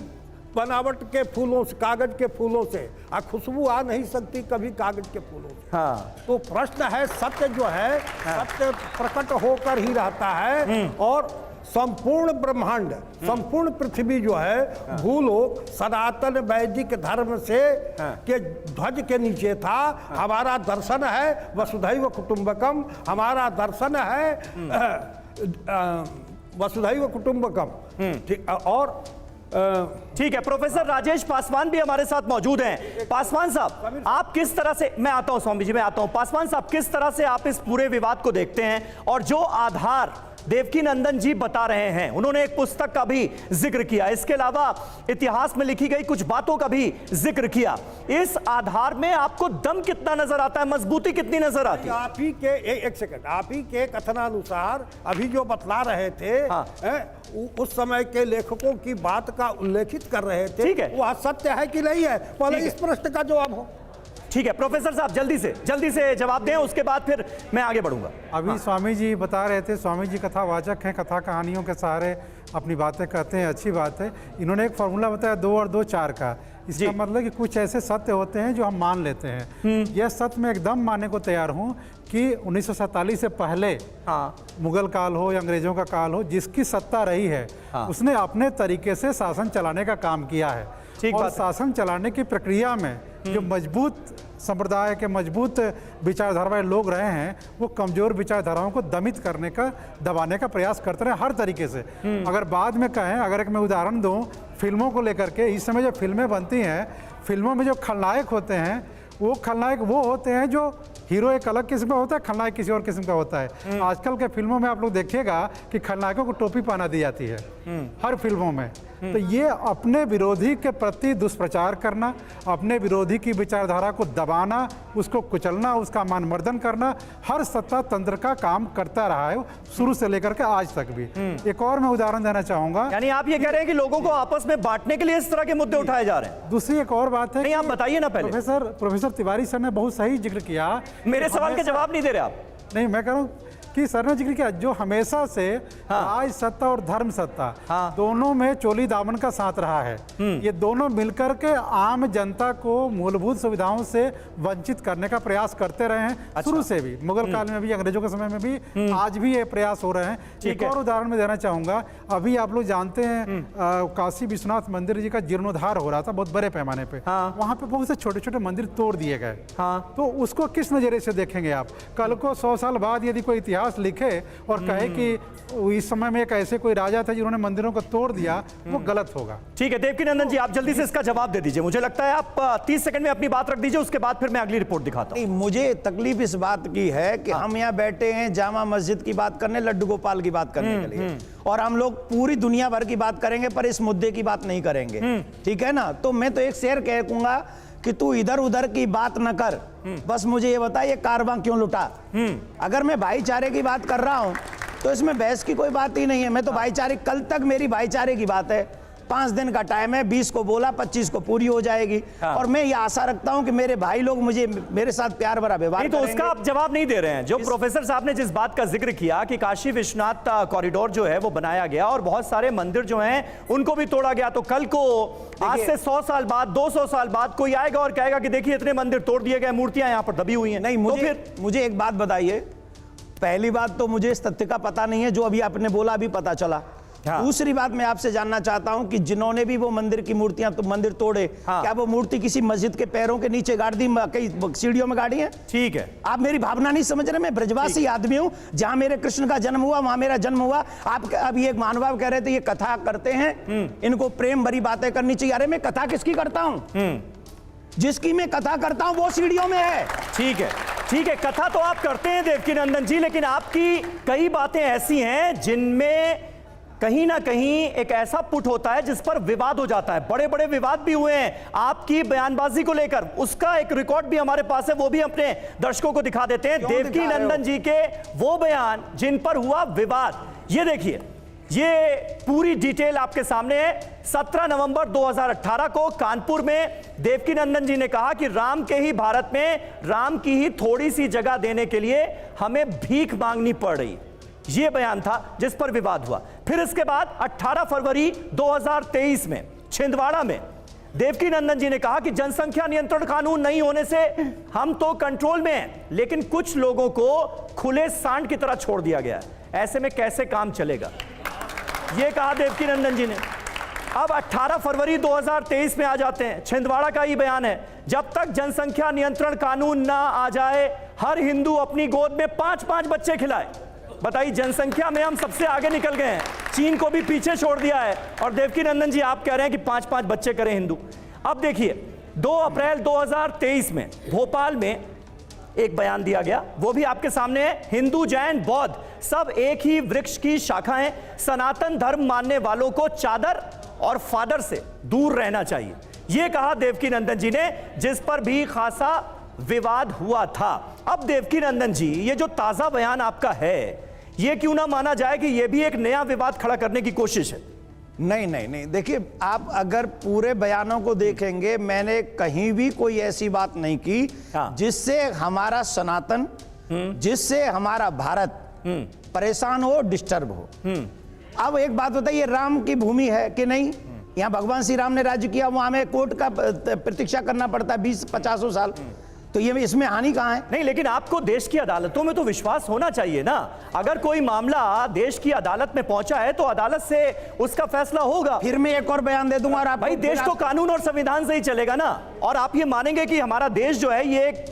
बनावट के फूलों से, कागज के फूलों से, और खुशबू आ नहीं सकती कभी कागज के फूलों से। हाँ, तो प्रश्न है, सत्य जो है सत्य प्रकट होकर ही रहता है और संपूर्ण ब्रह्मांड, संपूर्ण पृथ्वी जो है भूलोक सनातन वैदिक धर्म से के ध्वज के नीचे था। हमारा दर्शन है वसुधैव कुटुंबकम, हमारा दर्शन है वसुधैव कुटुंबकम। और ठीक है, प्रोफेसर राजेश पासवान भी हमारे साथ मौजूद हैं। पासवान साहब, आप किस तरह से, मैं आता हूं स्वामी जी, मैं आता हूं, पासवान साहब, किस तरह से आप इस पूरे विवाद को देखते हैं? और जो आधार देवकीनंदन जी बता रहे हैं, उन्होंने एक पुस्तक का भी जिक्र किया, इसके अलावा इतिहास में लिखी गई कुछ बातों का भी जिक्र किया, इस आधार में आपको दम कितना नजर आता है, मजबूती कितनी नजर आती है? आप ही के एक सेकंड, आप ही के कथनानुसार अभी जो बतला रहे थे, उस समय के लेखकों की बात का उल्लेखित कर रहे थे, ठीक है, वह सत्य है कि नहीं है, पहले इस प्रश्न का जवाब हो। ठीक है, प्रोफेसर साहब जल्दी से जवाब दें, उसके बाद फिर मैं आगे बढ़ूंगा। अभी स्वामी जी बता रहे थे, स्वामी जी कथावाचक हैं, कथा कहानियों के सहारे अपनी बातें कहते हैं, अच्छी बात है। इन्होंने एक फॉर्मूला बताया 2 और 2 4 का। इसका मतलब कि कुछ ऐसे सत्य होते हैं जो हम मान लेते हैं। यह सत्य मैं एकदम मानने को तैयार हूँ कि 1947 से पहले मुगल काल हो या अंग्रेजों का काल हो, जिसकी सत्ता रही है उसने अपने तरीके से शासन चलाने का काम किया है। और शासन चलाने की प्रक्रिया में जो मजबूत संप्रदाय के मजबूत विचारधारा वाले लोग रहे हैं, वो कमजोर विचारधाराओं को दमित करने का, दबाने का प्रयास करते रहे हर तरीके से। अगर बाद में कहें, अगर एक मैं उदाहरण दूं फिल्मों को लेकर के, इस समय जो फिल्में बनती हैं, फिल्मों में जो खलनायक होते हैं, वो खलनायक वो होते हैं जो हीरो एक अलग किस्म का होता है, खलनायक किसी और किस्म का होता है। आजकल के फिल्मों में आप लोग देखिएगा कि खलनायकों को टोपी पहना दी जाती है हर फिल्मों में। तो ये अपने विरोधी के प्रति दुष्प्रचार करना, अपने विरोधी की विचारधारा को दबाना, उसको कुचलना, उसका मानमर्दन करना, हर सत्ता तंत्र का काम करता रहा है शुरू से लेकर के आज तक भी। एक और मैं उदाहरण देना चाहूंगा। यानी आप ये कह रहे हैं कि लोगों को आपस में बांटने के लिए इस तरह के मुद्दे उठाए जा रहे हैं? दूसरी एक और बात है, नहीं आप बताइए ना पहले। प्रोफेसर तिवारी सर ने बहुत सही जिक्र किया। मेरे सवाल के जवाब नहीं दे रहे आप। नहीं, मैं कह रहा हूँ कि सर ने जिक्र किया जो हमेशा से राज सत्ता और धर्म सत्ता दोनों में चोली दामन का साथ रहा है। ये दोनों मिलकर के आम जनता को मूलभूत सुविधाओं से वंचित करने का प्रयास करते रहे हैं शुरू से भी, मुगल काल में भी, अंग्रेजों के समय में भी, आज भी ये प्रयास हो रहे हैं। एक और उदाहरण में देना चाहूंगा, अभी आप लोग जानते हैं काशी विश्वनाथ मंदिर जी का जीर्णोद्धार हो रहा था बहुत बड़े पैमाने पे। वहां पे बहुत से छोटे छोटे मंदिर तोड़ दिए गए। तो उसको किस नजरिए से देखेंगे आप? कल को 100 साल बाद यदि कोई इतिहास इतिहास लिखे और कहे कि इस समय में एक ऐसे कोई राजा थे जिन्होंने मंदिरों को तोड़ दिया, वो गलत होगा। ठीक है देवकीनंदन जी, आप जल्दी से इसका जवाब दे दीजिए। मुझे लगता है आप 30 सेकंड में अपनी बात रख दीजिए, उसके बाद फिर मैं अगली रिपोर्ट दिखाता हूं। मुझे तकलीफ इस बात की है कि हम यहाँ बैठे हैं जामा मस्जिद की बात करने, लड्डू गोपाल की बात करने के लिए, और हम लोग पूरी दुनिया भर की बात करेंगे पर इस मुद्दे की बात नहीं करेंगे, ठीक है ना। तो मैं तो एक शेर कहूंगा कि तू इधर उधर की बात न कर, बस मुझे ये बता ये कारवां क्यों लुटा। अगर मैं भाईचारे की बात कर रहा हूं तो इसमें बहस की कोई बात ही नहीं है। मैं तो भाईचारे, कल तक मेरी भाईचारे की बात है, 5 दिन का टाइम है, 20 को बोला 25 को पूरी हो जाएगी। और मैं ये आशा रखता हूं कि मेरे भाई लोग मुझे मेरे साथ प्यार भरा व्यवहार नहीं, तो उसका आप जवाब नहीं दे रहे हैं। जो प्रोफेसर साहब ने जिस बात का जिक्र किया कि काशी विश्वनाथ कॉरिडोर जो है वो बनाया गया और बहुत सारे मंदिर जो हैं उनको भी तोड़ा गया, तो कल को आज से 100 साल बाद 200 साल बाद कोई आएगा और कहेगा कि देखिए इतने मंदिर तोड़ दिए गए, मूर्तियां यहां पर दबी हुई हैं। नहीं, मुझे एक बात बताइए। पहली बात तो मुझे इस तथ्य का पता नहीं है, जो अभी आपने बोला अभी पता चला। दूसरी बात मैं आपसे जानना चाहता हूं कि जिन्होंने भी वो मंदिर की मूर्तियां तो मंदिर तोड़े, क्या वो मूर्ति किसी मस्जिद के पैरों के नीचे गाड़ दी, कई सीढ़ियों में गाड़ी है? ठीक है, आप मेरी भावना नहीं समझ रहे। मैं ब्रजवासी आदमी हूं, जहां मेरे कृष्ण का जन्म हुआ वहां मेरा जन्म हुआ। आप अभी एक महानुभाव कह रहे थे ये कथा करते हैं, इनको प्रेम भरी बातें करनी चाहिए। अरे मैं कथा किसकी करता हूं? जिसकी मैं कथा करता हूं वो सीढ़ियों में है। ठीक है, ठीक है, कथा तो आप करते हैं देवकीनंदन जी, लेकिन आपकी कई बातें ऐसी हैं जिनमें कहीं ना कहीं एक ऐसा पुट होता है जिस पर विवाद हो जाता है। बड़े बड़े विवाद भी हुए हैं आपकी बयानबाजी को लेकर, उसका एक रिकॉर्ड भी हमारे पास है, वो भी अपने दर्शकों को दिखा देते हैं। देवकीनंदन जी के वो बयान जिन पर हुआ विवाद, ये देखिए, ये पूरी डिटेल आपके सामने है। 17 नवंबर 2018 को कानपुर में देवकीनंदन जी ने कहा कि राम के ही भारत में राम की ही थोड़ी सी जगह देने के लिए हमें भीख मांगनी पड़ रही। ये बयान था जिस पर विवाद हुआ। फिर इसके बाद 18 फरवरी 2023 में छिंदवाड़ा में देवकीनंदन जी ने कहा कि जनसंख्या नियंत्रण कानून नहीं होने से हम तो कंट्रोल में हैं, लेकिन कुछ लोगों को खुले सांड की तरह छोड़ दिया गया है, ऐसे में कैसे काम चलेगा, ये कहा देवकीनंदन जी ने। अब 18 फरवरी 2023 में आ जाते हैं, छिंदवाड़ा का ही बयान है, जब तक जनसंख्या नियंत्रण कानून ना आ जाए हर हिंदू अपनी गोद में 5-5 बच्चे खिलाए। बताइए, जनसंख्या में हम सबसे आगे निकल गए हैं, चीन को भी पीछे छोड़ दिया है, और देवकीनंदन जी आप कह रहे हैं कि 5-5 बच्चे करें हिंदू। अब देखिए 2 अप्रैल 2023 में भोपाल में एक बयान दिया गया, वो भी आपके सामने है। हिंदू, जैन, बौद्ध सब एक ही वृक्ष की शाखाएं, सनातन धर्म मानने वालों को चादर और फादर से दूर रहना चाहिए, ये कहा देवकीनंदन जी ने, जिस पर भी खासा विवाद हुआ था। अब देवकीनंदन जी, ये जो ताजा बयान आपका है, ये क्यों ना माना जाए कि ये भी एक नया विवाद खड़ा करने की कोशिश है? नहीं नहीं नहीं, देखिए आप अगर पूरे बयानों को देखेंगे, मैंने कहीं भी कोई ऐसी बात नहीं की जिससे हमारा सनातन, जिससे हमारा भारत परेशान हो, डिस्टर्ब हो। अब एक बात बताइए, राम की भूमि है कि नहीं? यहाँ भगवान श्री राम ने राज्य किया, वहां हमें कोर्ट का प्रतीक्षा करना पड़ता है 20-50 साल, तो ये इसमें हानि कहां है? नहीं, लेकिन आपको देश की अदालतों में तो विश्वास होना चाहिए ना। अगर कोई मामला देश की अदालत में पहुंचा है तो अदालत से उसका फैसला होगा। फिर मैं एक और बयान दे दूंगा और आप भाई, देश तो कानून और संविधान से ही चलेगा ना। और आप ये मानेंगे कि हमारा देश जो है ये एक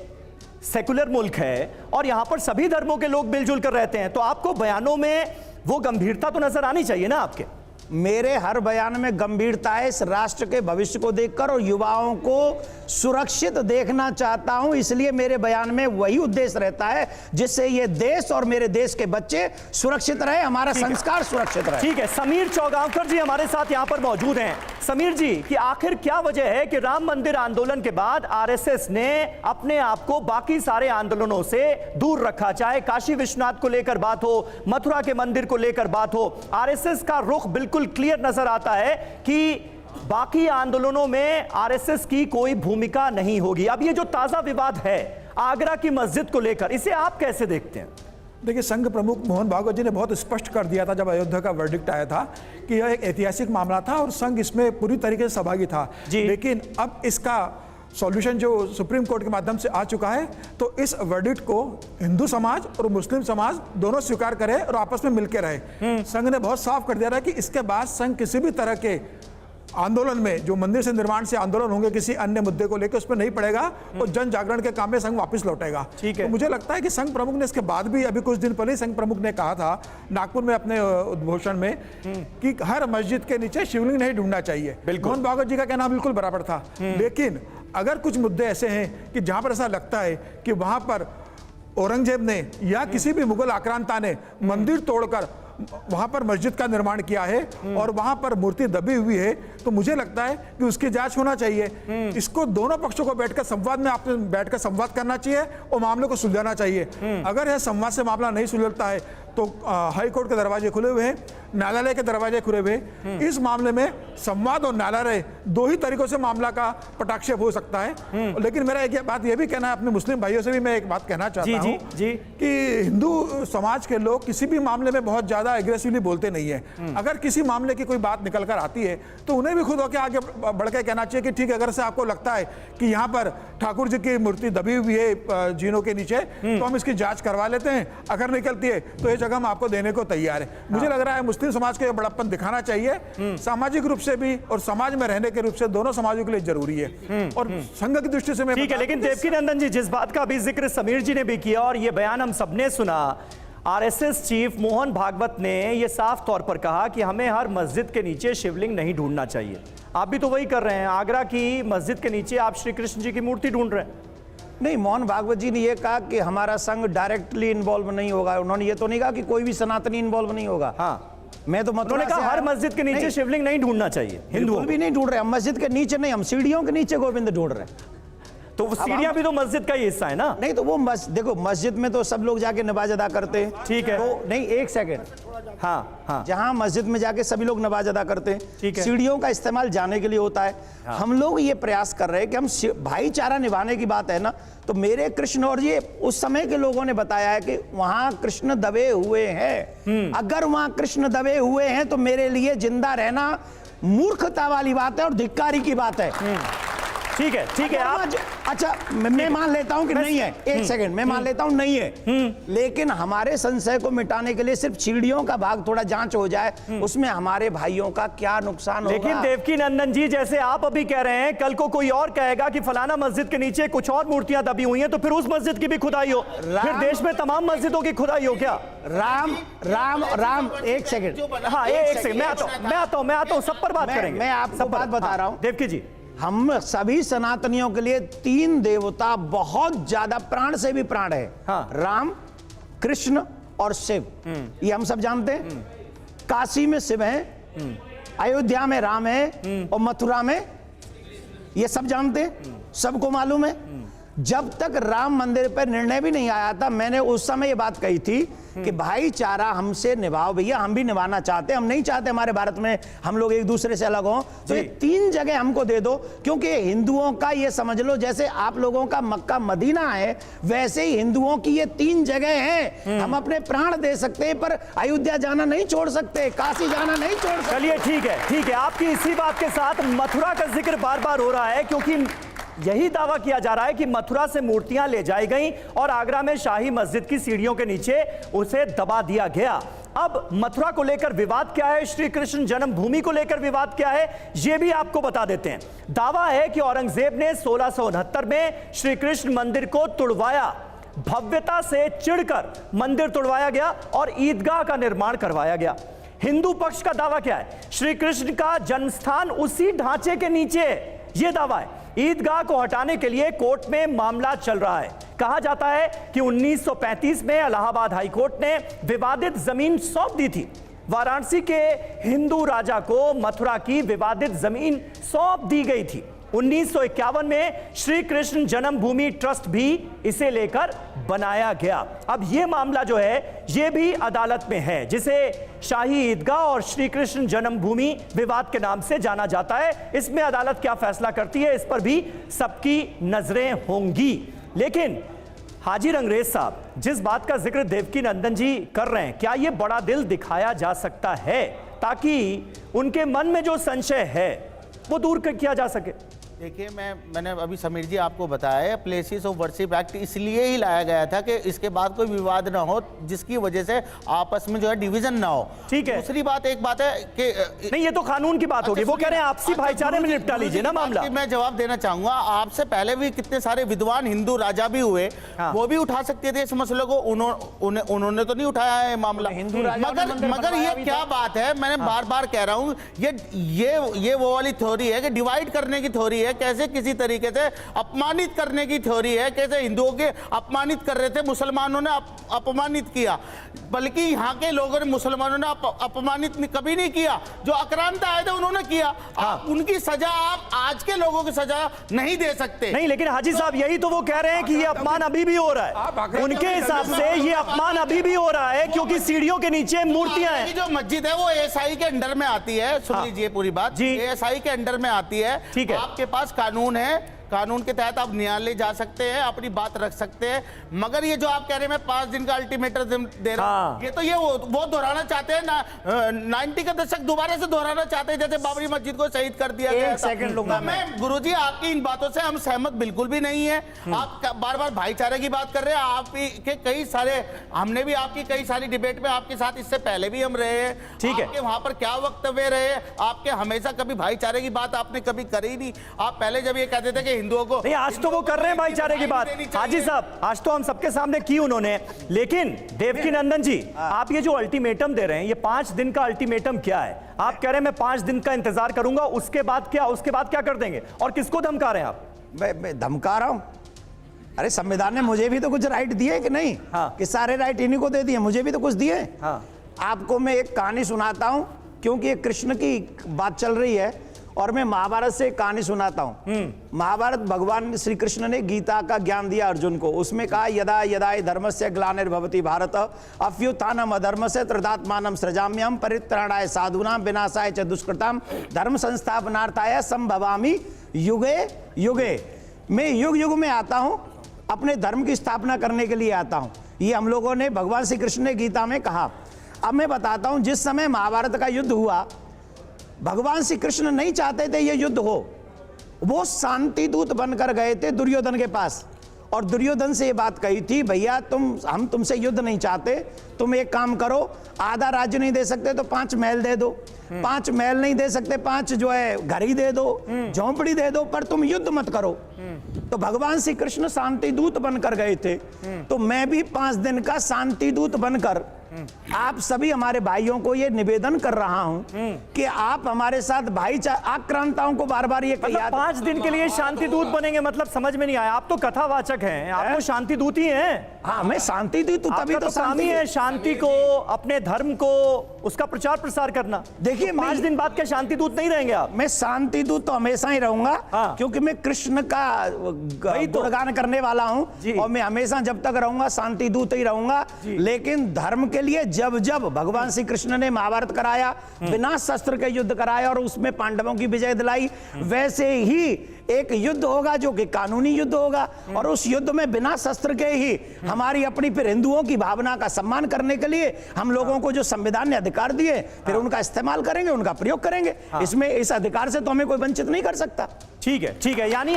सेकुलर मुल्क है और यहां पर सभी धर्मों के लोग मिलजुल कर रहते हैं, तो आपको बयानों में वो गंभीरता तो नजर आनी चाहिए ना आपके। मेरे हर बयान में गंभीरता है, इस राष्ट्र के भविष्य को देखकर और युवाओं को सुरक्षित देखना चाहता हूं, इसलिए मेरे बयान में वही उद्देश्य रहता है जिससे ये देश और मेरे देश के बच्चे सुरक्षित रहे, हमारा संस्कार सुरक्षित रहे। ठीक है, समीर चौगांवकर जी हमारे साथ यहां पर मौजूद हैं। समीर जी, कि आखिर क्या वजह है कि राम मंदिर आंदोलन के बाद आरएसएस ने अपने आप को बाकी सारे आंदोलनों से दूर रखा? चाहे काशी विश्वनाथ को लेकर बात हो, मथुरा के मंदिर को लेकर बात हो, आरएसएस का रुख बिल्कुल क्लियर नजर आता है कि बाकी आंदोलनों में आरएसएस की कोई भूमिका नहीं होगी। अब ये जो ताजा विवाद है आगरा की मस्जिद को लेकर, इसे आप कैसे देखते हैं? देखिए, संघ प्रमुख मोहन भागवत जी ने बहुत स्पष्ट कर दिया था जब अयोध्या का वर्डिक्ट आया था कि यह एक ऐतिहासिक मामला था और संघ इसमें पूरी तरीके से सहभागी था। लेकिन अब इसका सॉल्यूशन जो सुप्रीम कोर्ट के माध्यम से आ चुका है, तो इस वर्डिक्ट को हिंदू समाज और मुस्लिम समाज दोनों स्वीकार करें और आपस में मिलकर रहे। संघ ने बहुत साफ कर दिया था कि इसके बाद संघ किसी भी तरह के आंदोलन में, जो मंदिर से निर्माण से आंदोलन होंगे किसी अन्य मुद्दे को लेकर, उसमें नहीं पड़ेगा और जन जागरण के काम में संघ वापस लौटेगा। ठीक है। तो मुझे लगता है कि संघ प्रमुख ने इसके बाद भी, अभी कुछ दिन पहले संघ प्रमुख ने कहा था नागपुर में अपने उद्घोषण में कि हर मस्जिद के नीचे शिवलिंग नहीं ढूंढना चाहिए। मोहन भागवत जी का कहना बिल्कुल बराबर था, लेकिन अगर कुछ मुद्दे ऐसे हैं कि जहां पर ऐसा लगता है कि वहां पर औरंगजेब ने या किसी भी मुगल आक्रांता ने मंदिर तोड़कर वहां पर मस्जिद का निर्माण किया है और वहां पर मूर्ति दबी हुई है, तो मुझे लगता है कि उसकी जांच होना चाहिए। इसको दोनों पक्षों को बैठकर संवाद में आपने बैठकर संवाद करना चाहिए और मामले को सुलझाना चाहिए। अगर यह संवाद से मामला नहीं सुलझता है तो हाई कोर्ट के दरवाजे खुले हुए हैं, न्यायालय के दरवाजे खुले हुए हैं। इस मामले में संवाद और न्यायालय दो ही तरीकों से मामला का पटाक्षेप हो सकता है। लेकिन मेरा एक बात यह भी कहना है, अपने मुस्लिम भाइयों से भी मैं एक बात कहना चाहता हूं कि हिंदू समाज के लोग किसी भी मामले में बहुत ज्यादा एग्रेसिवली बोलते नहीं है। अगर किसी मामले की कोई बात निकल कर आती है तो उन्हें भी खुद होकर आगे बढ़ के कहना चाहिए कि ठीक है, अगर से आपको लगता है कि यहाँ पर ठाकुर जी की मूर्ति दबी हुई है जीनों के नीचे, तो हम इसकी जांच करवा लेते हैं। अगर निकलती है तो ये जगह हम आपको देने को तैयार है। मुझे लग रहा है मुस्लिम समाज को बड़प्पन दिखाना चाहिए, सामाजिक रूप से भी और समाज में रहने के रूप से, दोनों समाजों के लिए जरूरी है। और संघ की दृष्टि से मैं ठीक है, लेकिन देवकीनंदन जी, जिस बात का अभी जिक्र समीर जी ने भी किया और ये बयान हम सबने सुना, आरएसएस चीफ मोहन भागवत ने ये साफ तौर पर कहा कि हमें हर मस्जिद के नीचे शिवलिंग नहीं ढूंढना चाहिए। आप भी तो वही कर रहे हैं, आगरा की मस्जिद के नीचे आप श्री कृष्ण जी की मूर्ति ढूंढ रहे हैं। नहीं, मोहन भागवत जी ने यह कहा कि हमारा संघ डायरेक्टली इन्वॉल्व नहीं होगा। उन्होंने ये तो नहीं कहा कि कोई भी सनातनी इन्वॉल्व नहीं होगा। हाँ, मैं तो उन्होंने कहा हर मस्जिद के नीचे शिवलिंग नहीं ढूंढना चाहिए। हिंदुओं भी नहीं ढूंढ रहे, हम मस्जिद के नीचे नहीं, हम सीढ़ियों के नीचे गोविंद ढूंढ रहे हैं। तो वो सीढ़ियां भी तो मस्जिद का ही हिस्सा है ना। नहीं तो वो देखो, मस्जिद में तो सब लोग जाके नमाज अदा करते हैं। ठीक है, तो नहीं, एक सेकंड, हाँ हाँ, जहां मस्जिद में जाके सभी लोग नमाज अदा करते हैं, ठीक है, सीढ़ियों का इस्तेमाल जाने के लिए होता है। हाँ। हम लोग ये प्रयास कर रहे हैं कि हम भाईचारा निभाने की बात है ना, तो मेरे कृष्ण, और ये उस समय के लोगों ने बताया है कि वहां कृष्ण दबे हुए हैं। अगर वहां कृष्ण दबे हुए हैं तो मेरे लिए जिंदा रहना मूर्खता वाली बात है और धिक्कारी की बात है। ठीक है, ठीक है। आप अच्छा, मैं मान लेता हूं कि नहीं है, एक सेकंड, मैं मान लेता हूं नहीं है, लेकिन हमारे संशय को मिटाने के लिए सिर्फ सीढ़ियों का भाग थोड़ा जांच हो जाए, उसमें हमारे भाइयों का क्या नुकसान होगा। लेकिन देवकीनंदन जी, जैसे आप अभी कह रहे हैं, कल को कोई और कहेगा कि फलाना मस्जिद के नीचे कुछ और मूर्तियां दबी हुई हैं, तो फिर उस मस्जिद की भी खुदाई हो, फिर देश में तमाम मस्जिदों की खुदाई हो क्या? राम राम राम, एक सेकंड, हाँ एक सेकंड, मैं आता हूं, सब पर बात करेंगे। मैं आपको बात बता रहा हूं देवकी जी, हम सभी सनातनियों के लिए तीन देवता बहुत ज्यादा प्राण से भी प्राण है। हाँ। राम, कृष्ण और शिव, ये हम सब जानते हैं। काशी में शिव है, अयोध्या में राम है और मथुरा में, ये सब जानते हैं, सबको मालूम है। जब तक राम मंदिर पर निर्णय भी नहीं आया था, मैंने उस समय ये बात कही थी कि भाईचारा हमसे निभाओ भैया, हम भी निभाना चाहते हैं। हम नहीं चाहते हमारे भारत में हम लोग एक दूसरे से अलग हों, तो ये तीन जगह हमको दे दो, क्योंकि हिंदुओं का ये समझ लो जैसे आप लोगों का मक्का मदीना है, वैसे ही हिंदुओं की ये तीन जगह हैं। हम अपने प्राण दे सकते हैं पर अयोध्या जाना नहीं छोड़ सकते, काशी जाना नहीं छोड़ सकते। चलिए ठीक है, ठीक है। आपकी इसी बात के साथ मथुरा का जिक्र बार बार हो रहा है, क्योंकि यही दावा किया जा रहा है कि मथुरा से मूर्तियां ले जाई गईं और आगरा में शाही मस्जिद की सीढ़ियों के नीचे उसे दबा दिया गया। अब मथुरा को लेकर विवाद क्या है, श्री कृष्ण जन्मभूमि को लेकर विवाद क्या है, यह भी आपको बता देते हैं। दावा है कि औरंगजेब ने 1669 में श्री कृष्ण मंदिर को तुड़वाया, भव्यता से चिढ़कर मंदिर तुड़वाया गया और ईदगाह का निर्माण करवाया गया। हिंदू पक्ष का दावा क्या है, श्री कृष्ण का जन्मस्थान उसी ढांचे के नीचे है, यह दावा है। ईदगाह को हटाने के लिए कोर्ट में मामला चल रहा है। कहा जाता है कि 1935 में इलाहाबाद हाई कोर्ट ने विवादित जमीन सौंप दी थी। वाराणसी के हिंदू राजा को मथुरा की विवादित जमीन सौंप दी गई थी। 1951 में श्री कृष्ण जन्मभूमि ट्रस्ट भी इसे लेकर बनाया गया। अब यह मामला जो है यह भी अदालत में है, जिसे शाही ईदगाह और श्री कृष्ण जन्मभूमि विवाद के नाम से जाना जाता है। इसमें अदालत क्या फैसला करती है, इस पर भी सबकी नजरें होंगी। लेकिन हाजी रंगरेज साहब, जिस बात का जिक्र देवकीनंदन जी कर रहे हैं, क्या यह बड़ा दिल दिखाया जा सकता है ताकि उनके मन में जो संशय है वो दूर किया जा सके? देखिए मैंने अभी समीर जी आपको बताया, प्लेसेस ऑफ वर्शिप एक्ट इसलिए ही लाया गया था कि इसके बाद कोई विवाद ना हो, जिसकी वजह से आपस में जो है डिवीजन ना हो। ठीक है। दूसरी बात एक बात है कि नहीं, ये तो कानून की बात होगी, वो कह रहे हैं आपसी भाईचारे में निपटा लीजिए ना मामला। मैं जवाब देना चाहूंगा, आपसे पहले भी कितने सारे विद्वान हिंदू राजा भी हुए, वो भी उठा सकते थे इस मसले को, उन्होंने तो नहीं उठाया है मामला। मगर ये क्या बात है, मैंने बार बार कह रहा हूं, ये वो वाली थ्योरी है कि डिवाइड करने की थ्योरी है, कैसे किसी तरीके से अपमानित करने की थ्योरी है, कैसे हिंदुओं के अपमानित कर रहे थे, मुसलमानों ने अपमानित किया, बल्कि यहाँ के लोगों ने मुसलमानों ने अपमानित कभी नहीं किया, जो आक्रांता आए थे उन्होंने किया। आप उनकी सजा आप आज के लोगों की सजा नहीं दे सकते। नहीं, लेकिन हाजी साहब यही तो वो कह रहे हैं कि ये अपमान अभी भी हो रहा है, उनके हिसाब से ये अपमान अभी भी हो रहा है, क्योंकि सीढ़ियों के नीचे मूर्तियां हैं। जो मस्जिद है वो एएसआई के अंडर में आती है, सुन लीजिए पूरी बात, एएसआई के अंडर में आती है। ठीक है, आपके पास कानून है, कानून के तहत आप न्यायालय जा सकते हैं, अपनी बात रख सकते हैं। मगर ये जो आप कह रहे हैं मैं 5 दिन का अल्टीमेटम दे रहा हूं, ये तो ये वो दोहराना चाहते हैं ना, 90 का दशक दोबारा से दोहराना चाहते हैं, जैसे बाबरी मस्जिद को शहीद कर दिया गया। एक सेकंड लूंगा मैं गुरुजी, आपकी इन बातों से हम सहमत बिल्कुल भी नहीं है। आप बार बार भाईचारे की बात कर रहे हैं, आपके कई सारे, हमने भी आपकी कई सारी डिबेट में आपके साथ इससे पहले भी हम रहे हैं। ठीक है, आपके वहां पर क्या वक्तव्य रहे, आपके हमेशा कभी भाईचारे की बात आपने कभी करी नहीं। आप पहले जब ये कहते थे कि हिंदुओं को नहीं, आज तो वो कर रहे हैं भाईचारे की बात हाजी साहब, आज तो हम सबके सामने की उन्होंने। लेकिन देवकी नंदन जी, आप ये जो अल्टीमेटम दे रहे हैं, ये 5 दिन का अल्टीमेटम क्या है? आप कह रहे हैं मैं 5 दिन का इंतजार करूंगा, उसके बाद क्या कर देंगे, और किसको धमका रहे हैं आप? मैं धमका रहा हूं? अरे संविधान ने मुझे भी तो कुछ राइट दिए कि नहीं? हाँ। कि सारे राइट इन्हीं को दे दिए, मुझे भी तो कुछ दिए। हाँ। आपको मैं एक कहानी सुनाता हूं, क्योंकि कृष्ण की बात चल रही है, और मैं महाभारत से एक कहानी सुनाता हूं। महाभारत, भगवान श्री कृष्ण ने गीता का ज्ञान दिया अर्जुन को, उसमें कहा यदा यदा धर्मस्य ग्लानिर्भवति भारत अभ्युत्थानम अधर्मस्य तदात्मानं सृजाम्यहं परित्राणाय साधूनां विनाशाय च दुष्कृतां धर्म संस्थापनार्थाय संभवामि युगे युगे। मैं युग युग में आता हूं, अपने धर्म की स्थापना करने के लिए आता हूं। ये हम लोगों ने, भगवान श्री कृष्ण ने गीता में कहा। अब मैं बताता हूं, जिस समय महाभारत का युद्ध हुआ, भगवान श्री कृष्ण नहीं चाहते थे ये युद्ध हो, वो शांति दूत बनकर गए थे दुर्योधन के पास, और दुर्योधन से ये बात कही थी, भैया हम तुमसे युद्ध नहीं चाहते, तुम एक काम करो, आधा राज्य नहीं दे सकते तो 5 महल दे दो, 5 महल नहीं दे सकते 5 जो है घर ही दे दो, झोंपड़ी दे दो, पर तुम युद्ध मत करो। तो भगवान श्री कृष्ण शांति दूत बनकर गए थे, तो मैं भी 5 दिन का शांति दूत बनकर आप सभी हमारे भाइयों को ये निवेदन कर रहा हूं कि आप हमारे साथ भाईचारा, आक्रांताओं को बार बार ये मतलब 5 दिन के लिए शांति दूत बनेंगे, मतलब समझ में नहीं आया। आप तो कथावाचक हैं, आप तो शांति दूत ही हैं। हाँ, मैं शांति दूत, तभी तो काम ही है शांति को, अपने धर्म को, उसका प्रचार प्रसार करना। देखिए, 5 दिन बाद क्या शांति दूत नहीं रहेंगे आप? मैं शांति दूत तो हमेशा ही रहूंगा। हाँ। क्योंकि मैं कृष्ण का गुणगान करने वाला हूं, और मैं हमेशा जब तक रहूंगा शांति दूत ही रहूंगा। लेकिन धर्म के लिए जब जब भगवान श्री कृष्ण ने महाभारत कराया, बिना शस्त्र के युद्ध कराया, और उसमें पांडवों की विजय दिलाई, वैसे ही एक युद्ध होगा जो कि कानूनी युद्ध होगा, और उस युद्ध में बिना शस्त्र के ही हमारी अपनी, फिर हिंदुओं की भावना का सम्मान करने के लिए हम लोगों को जो संविधान ने अधिकार दिए, फिर उनका इस्तेमाल करेंगे, उनका प्रयोग करेंगे। इसमें इस अधिकार से तो हमें कोई वंचित नहीं कर सकता। ठीक है, ठीक है, यानी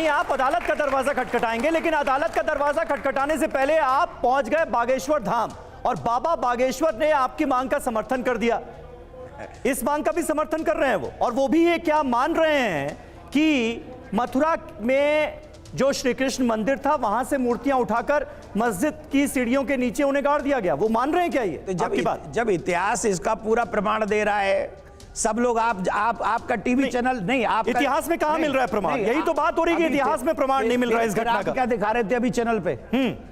आप अदालत का दरवाजा खटखटाएंगे, लेकिन अदालत का दरवाजा खटखटाने से पहले आप पहुंच गए बागेश्वर धाम, और बाबा बागेश्वर ने आपकी मांग का समर्थन कर दिया। इस मांग का भी समर्थन कर रहे हैं वो, और वो भी ये क्या मान रहे हैं कि मथुरा में जो श्री कृष्ण मंदिर था, वहां से मूर्तियां उठाकर मस्जिद की सीढ़ियों के नीचे उन्हें गाड़ दिया गया। वो मान रहे हैं क्या ये? तो जब इतिहास इसका पूरा प्रमाण दे रहा है, सब लोग आपका टीवी चैनल नहीं, आप इतिहास में कहां मिल रहा है प्रमाण? यही तो बात हो रही है, इतिहास में प्रमाण नहीं मिल रहा है इस घटना का। क्या दिखा रहे थे अभी चैनल पे?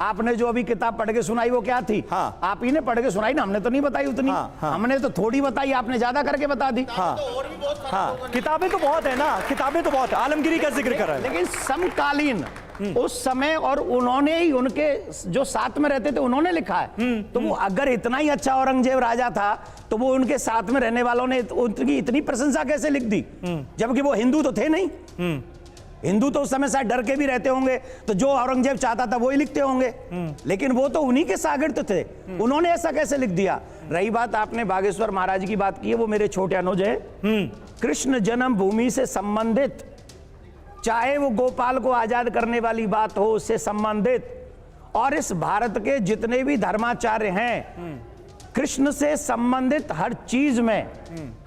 आपने जो अभी किताब पढ़ के सुनाई वो क्या थी? हाँ। आप ही ने पढ़ के सुनाई ना, हमने तो नहीं बताई उतनी। हमने तो थोड़ी बताई, आपने ज्यादा करके बता दी। किताबें तो बहुत है ना, किताबें तो बहुत है, आलमगीरी का जिक्र कर रहा है। लेकिन समकालीन उस समय, और उन्होंने ही, उनके जो साथ में रहते थे उन्होंने लिखा है। तो वो अगर इतना ही अच्छा औरंगजेब राजा था, तो वो उनके साथ में रहने वालों ने उनकी इतनी प्रशंसा कैसे लिख दी, जबकि वो हिंदू तो थे नहीं। हिंदू तो उस समय शायद डर के भी रहते होंगे, तो जो औरंगजेब चाहता था वो ही लिखते होंगे, लेकिन वो तो उन्हीं के शागिर्द थे, उन्होंने ऐसा कैसे लिख दिया। रही बात, आपने बागेश्वर महाराज की बात की है, वो मेरे छोटे अनुज है। कृष्ण जन्म भूमि से संबंधित चाहे वो गोपाल को आजाद करने वाली बात हो, उससे संबंधित, और इस भारत के जितने भी धर्माचार्य हैं, कृष्ण से संबंधित हर चीज में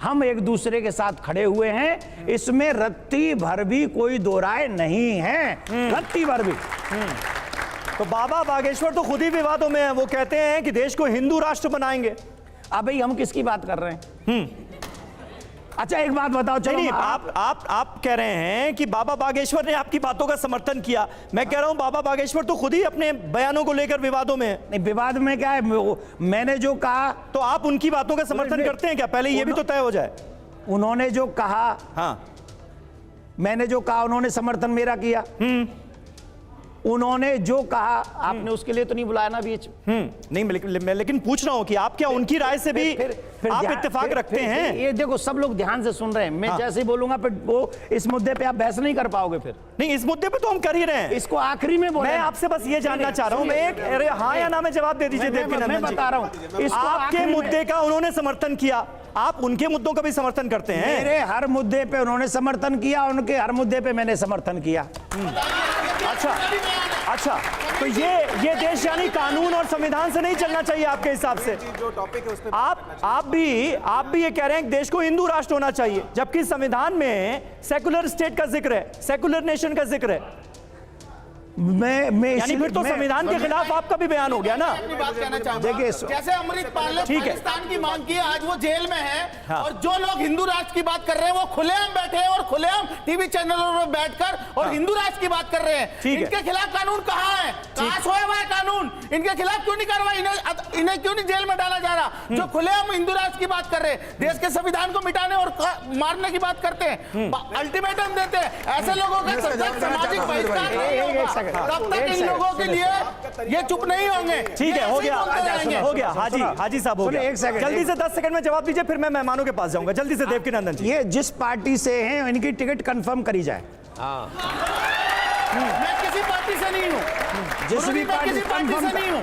हम एक दूसरे के साथ खड़े हुए हैं। इसमें रत्ती भर भी कोई दो राय नहीं है, रत्ती भर भी। तो बाबा बागेश्वर तो खुद ही विवादों में है। वो कहते हैं कि देश को हिंदू राष्ट्र बनाएंगे। अब भाई हम किसकी बात कर रहे हैं? अच्छा एक बात बताओ, चलो नहीं, आप कह रहे हैं कि बाबा बागेश्वर ने आपकी बातों का समर्थन किया। मैं कह रहा हूं बाबा बागेश्वर तो खुद ही अपने बयानों को लेकर विवादों में है। नहीं, विवाद में क्या है? मैंने जो कहा, तो आप उनकी बातों का समर्थन करते हैं क्या? पहले ये भी तो तय हो जाए। उन्होंने जो कहा, हाँ, मैंने जो कहा, उन्होंने समर्थन मेरा किया। उन्होंने जो कहा, आपने उसके लिए तो नहीं बुलाया ना बीच। नहीं, मैं लेकिन पूछ रहा हूं कि आप क्या उनकी राय से भी आप इत्तेफाक रखते हैं? ये देखो, सब लोग ध्यान से सुन रहे हैं। मैं जैसे ही बोलूंगा फिर वो इस मुद्दे पे आप बहस नहीं कर पाओगे। फिर नहीं, इस मुद्दे पे तो हम कर ही रहे हैं। इसको आखिरी में बोले। मैं आपसे बस ये जानना चाह रहा हूं, मैं एक अरे हाँ या ना में जवाब दे दीजिए। मैं बता रहा हूं, आपके मुद्दे का उन्होंने समर्थन किया, आप उनके मुद्दों का भी समर्थन करते हैं? मेरे हर मुद्दे पे उन्होंने समर्थन किया, उनके हर मुद्दे पे मैंने समर्थन किया। अच्छा, तो ये देश यानी कानून और संविधान से नहीं चलना चाहिए आपके हिसाब से? जो टॉपिक है उसमें आप भी ये कह रहे हैं कि देश को हिंदू राष्ट्र होना चाहिए, जबकि संविधान में सेकुलर स्टेट का जिक्र है, सेकुलर नेशन का जिक्र है। यानी फिर तो संविधान के खिलाफ आपका भी बयान हो गया ना? अपनी बात कहना चाहूंगा। देखिए, जैसे अमृतपाल ने ठीक है। पाकिस्तान की मांग की है, आज वो जेल में है। हाँ। और जो लोग हिंदू राष्ट्र की बात कर रहे हैं वो खुलेआम बैठे हैं और खुलेआम टीवी चैनलों में बैठकर और हिंदू राष्ट्र की बात कर रहे हैं। ठीक है। इनके खिलाफ कानून कहाँ है? कहाँ सोया हुआ है कानून? इनके खिलाफ क्यों नहीं कार्रवाई? इन्हें क्यों नहीं जेल में डाला जा रहा? जो खुलेआम हिंदू राष्ट्र की बात कर रहे हैं, देश के संविधान को मिटाने और मारने की बात करते हैं, अल्टीमेटम देते हैं, ऐसे लोगों का सामाजिक बहिष्कार नहीं होगा। तब तक इन लोगों के लिए ये चुप नहीं होंगे। ठीक है, हो गया हाजी साहब, हो गया। एक सेकंड, जल्दी से 10 सेकंड में जवाब दीजिए, फिर मैं मेहमानों के पास जाऊंगा। जल्दी से देवकीनंदन जी। ये जिस पार्टी से हैं इनकी टिकट कंफर्म करी जाए। मैं किसी पार्टी से नहीं हूँ, जिस भी पार्टी किसी पार्टी से नहीं हूँ।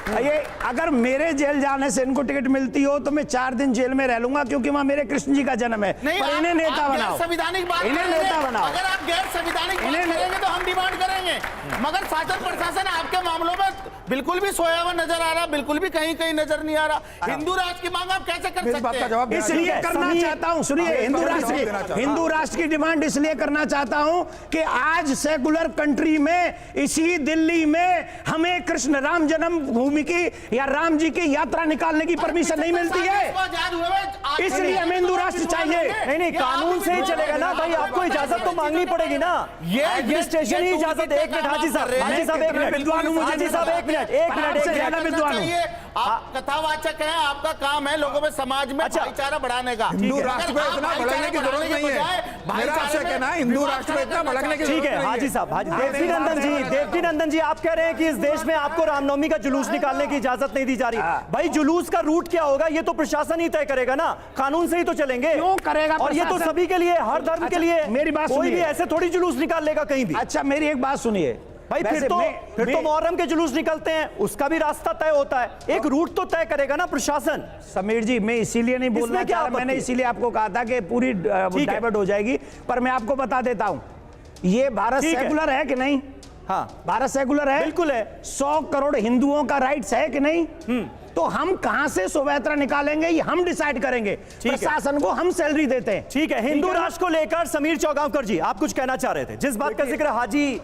ये अगर मेरे जेल जाने से इनको टिकट मिलती हो तो मैं 4 दिन जेल में रह लूंगा, क्योंकि वहां मेरे कृष्ण जी का जन्म है। पर इन्हें नेता बनाओ, संवैधानिक बात इन्हें नेता बनाओ। अगर आप गैर संवैधानिक बात करेंगे तो हम डिमांड करेंगे, मगर शासन प्रशासन आपके मामलों में बिल्कुल भी सोया हुआ नजर आ रहा, बिल्कुल भी कहीं कहीं नजर नहीं आ रहा। हिंदू राष्ट्र की मांग आप कैसे कर सकते हैं? इसलिए करना चाहता हूं, सुनिए, हिंदू राष्ट्र की डिमांड इसलिए करना चाहता हूं कि आज सेकुलर कंट्री में, इसी दिल्ली में हमें कृष्ण राम जन्मभूमि की या राम जी की यात्रा निकालने की परमिशन नहीं मिलती है, इसलिए हमें हिंदू राष्ट्र चाहिए। नहीं, कानून से ही चलेगा ना भाई, आपको इजाजत तो मांगनी पड़ेगी ना। ये एडमिनिस्ट्रेशन ही इजाजत। एक मिनट हाजी साहब, एक मिनट विद्वान हूं, मुझे हाजी साहब, एक मिनट विद्वान हूं। आप कथावाचक हैं, आपका काम है लोगों में, समाज में भाईचारा बढ़ाने का। हिंदू राष्ट्र में इतना भड़कने की जरूरत नहीं है। मेरा आपसे कहना है, हिंदू राष्ट्र में इतना भड़कने की ठीक है हाजी साहब। देवकीनंदन जी, आप कह रहे हैं कि इस देश में आपको रामनवमी का जुलूस निकालने की इजाजत नहीं दी जा रही। भाई, जुलूस का रूट क्या होगा ये तो प्रशासन ही तय करेगा ना, कानून से ही तो चलेंगे। क्यों करेगा? और ये तो सभी के लिए, हर धर्म के लिए। मेरी बात कोई भी सुनिए, ऐसे थोड़ी जुलूस निकाल लेगा कहीं भी। अच्छा मेरी एक बात सुनिए भाई, फिर तो मुहर्रम के जुलूस निकलते हैं, उसका भी रास्ता तय होता है, एक रूट तो तय करेगा ना प्रशासन। समीर जी, मैं इसीलिए नहीं बोलना चाह रहा, मैंने इसीलिए आपको कहा था कि पूरी डाइवर्ट हो जाएगी, पर मैं आपको बता देता हूं, ये भारत सेकुलर है कि नहीं? हाँ, भारत सेकुलर है, बिल्कुल है। 100 करोड़ हिंदुओं का राइट्स है कि नहीं? तो हम कहां से शोभा यात्रा निकालेंगे ये हम डिसाइड करेंगे, प्रशासन को हम सैलरी देते हैं। ठीक है, हिंदू राष्ट्र को लेकर समीर चौगांवकर जी, आप कुछ कहना चाह रहे थे, जिस बात का जिक्र हाजी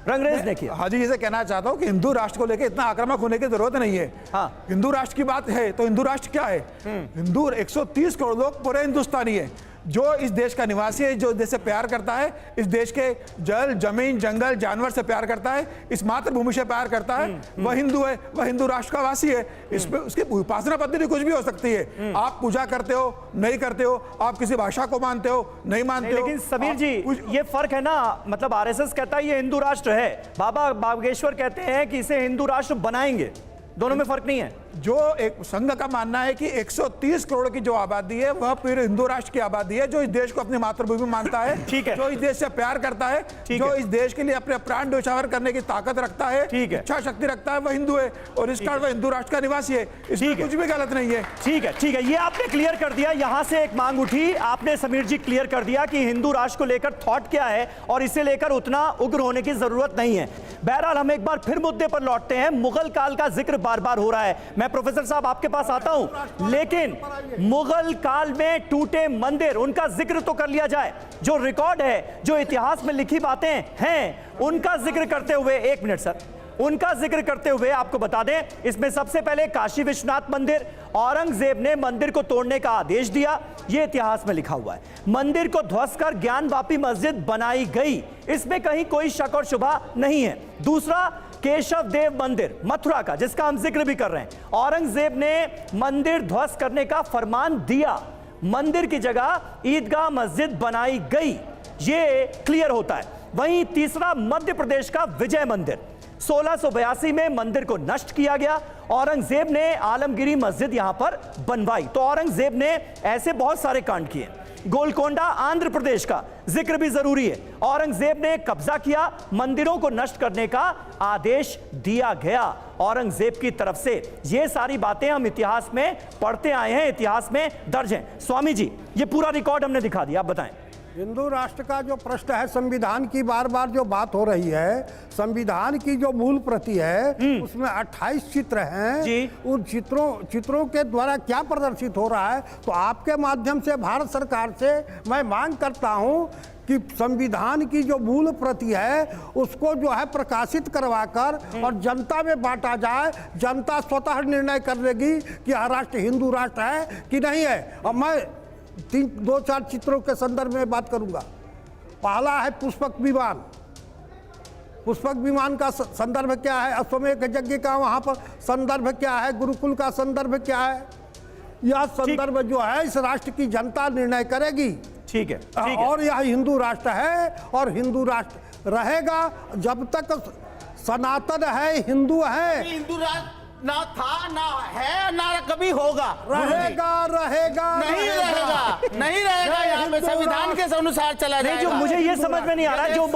रंगरेज ने किया। हाजी जी से कहना चाहता हूं कि हिंदू राष्ट्र को लेकर इतना आक्रामक होने की जरूरत नहीं है। हाँ। हिंदू राष्ट्र की बात है तो हिंदू राष्ट्र क्या है? हिंदू 130 करोड़ लोग पूरे हिंदुस्तानी है, जो इस देश का निवासी है, जो देश से प्यार करता है, इस देश के जल, जमीन, जंगल, जानवर से प्यार करता है, इस मातृभूमि से प्यार करता है, वह हिंदू है, वह हिंदू राष्ट्र का वासी है। इस पे उसकी उपासना पद्धति कुछ भी हो सकती है। आप पूजा करते हो, नहीं करते हो, आप किसी भाषा को मानते हो, नहीं मानते हो। लेकिन समीर जी, ये फर्क है ना, मतलब आरएसएस कहता है ये हिंदू राष्ट्र है, बाबा बागेश्वर कहते हैं कि इसे हिंदू राष्ट्र बनाएंगे, दोनों में फर्क नहीं है? जो एक संघ का मानना है कि 130 करोड़ की जो आबादी है वह पूरे हिंदू राष्ट्र की आबादी है, जो इस देश को अपनी मातृभूमि मानता है, ठीक है, जो इस देश से प्यार करता है, जो इस देश के लिए अपने प्राण न्यौछावर करने की ताकत रखता है, इच्छा शक्ति रखता है, वह हिंदू है और इस कारण वह हिंदू राष्ट्र का निवासी है। इसमें कुछ भी गलत नहीं है। ठीक है, ठीक है, ये आपने क्लियर कर दिया। यहां से एक मांग उठी, आपने समीर जी क्लियर कर दिया कि हिंदू राष्ट्र को लेकर थॉट क्या है और इसे लेकर उतना उग्र होने की जरूरत नहीं है। बहरहाल हम एक बार फिर मुद्दे पर लौटते हैं। मुगल काल का जिक्र बार बार हो रहा है, मैं प्रोफेसर साहब आपके पास आता हूं, लेकिन मुगल काल में टूटे मंदिर, उनका जिक्र तो कर लिया जाए। जो रिकॉर्ड है, जो इतिहास में लिखी बातें हैं, उनका जिक्र करते हुए, एक मिनट सर, उनका जिक्र करते हुए आपको बता दें, इसमें सबसे पहले काशी विश्वनाथ मंदिर, औरंगजेब ने मंदिर को तोड़ने का आदेश दिया, यह इतिहास में लिखा हुआ है। मंदिर को ध्वस्त कर ज्ञानवापी मस्जिद बनाई गई, इसमें कहीं कोई शक और शुबा नहीं है। दूसरा, केशव देव मंदिर मथुरा का, जिसका हम जिक्र भी कर रहे हैं, औरंगजेब ने मंदिर ध्वस्त करने का फरमान दिया, मंदिर की जगह ईदगाह मस्जिद बनाई गई, यह क्लियर होता है। वहीं तीसरा, मध्य प्रदेश का विजय मंदिर, 1682 में मंदिर को नष्ट किया गया, औरंगजेब ने आलमगिरी मस्जिद यहां पर बनवाई। तो औरंगजेब ने ऐसे बहुत सारे कांड किए। गोलकोंडा आंध्र प्रदेश का जिक्र भी जरूरी है, औरंगजेब ने कब्जा किया, मंदिरों को नष्ट करने का आदेश दिया गया औरंगजेब की तरफ से। ये सारी बातें हम इतिहास में पढ़ते आए हैं, इतिहास में दर्ज हैं। स्वामी जी, ये पूरा रिकॉर्ड हमने दिखा दिया, आप बताएं। हिंदू राष्ट्र का जो प्रश्न है, संविधान की बार बार जो बात हो रही है, संविधान की जो मूल प्रति है उसमें 28 चित्र हैं। उन चित्रों के द्वारा क्या प्रदर्शित हो रहा है, तो आपके माध्यम से भारत सरकार से मैं मांग करता हूं कि संविधान की जो मूल प्रति है उसको जो है प्रकाशित करवाकर और जनता में बांटा जाए। जनता स्वतः निर्णय कर लेगी कि यह राष्ट्र हिंदू राष्ट्र है कि नहीं है। अब मैं 2-4 चित्रों के संदर्भ में बात करूंगा। पहला है पुष्पक विमान। पुष्पक विमान का संदर्भ क्या है, अश्वमेध यज्ञ का वहां पर संदर्भ क्या है, गुरुकुल का संदर्भ क्या है, यह संदर्भ जो है इस राष्ट्र की जनता निर्णय करेगी। ठीक है, और यह हिंदू राष्ट्र है और हिंदू राष्ट्र रहेगा जब तक सनातन है, हिंदू है। हिंदू राष्ट्र ना था, ना है, ना कभी होगा। रहेगा नहीं रहेगा यहाँ पे संविधान के अनुसार चला जाएगा। जो मुझे ये समझ में नहीं आ रहा, जो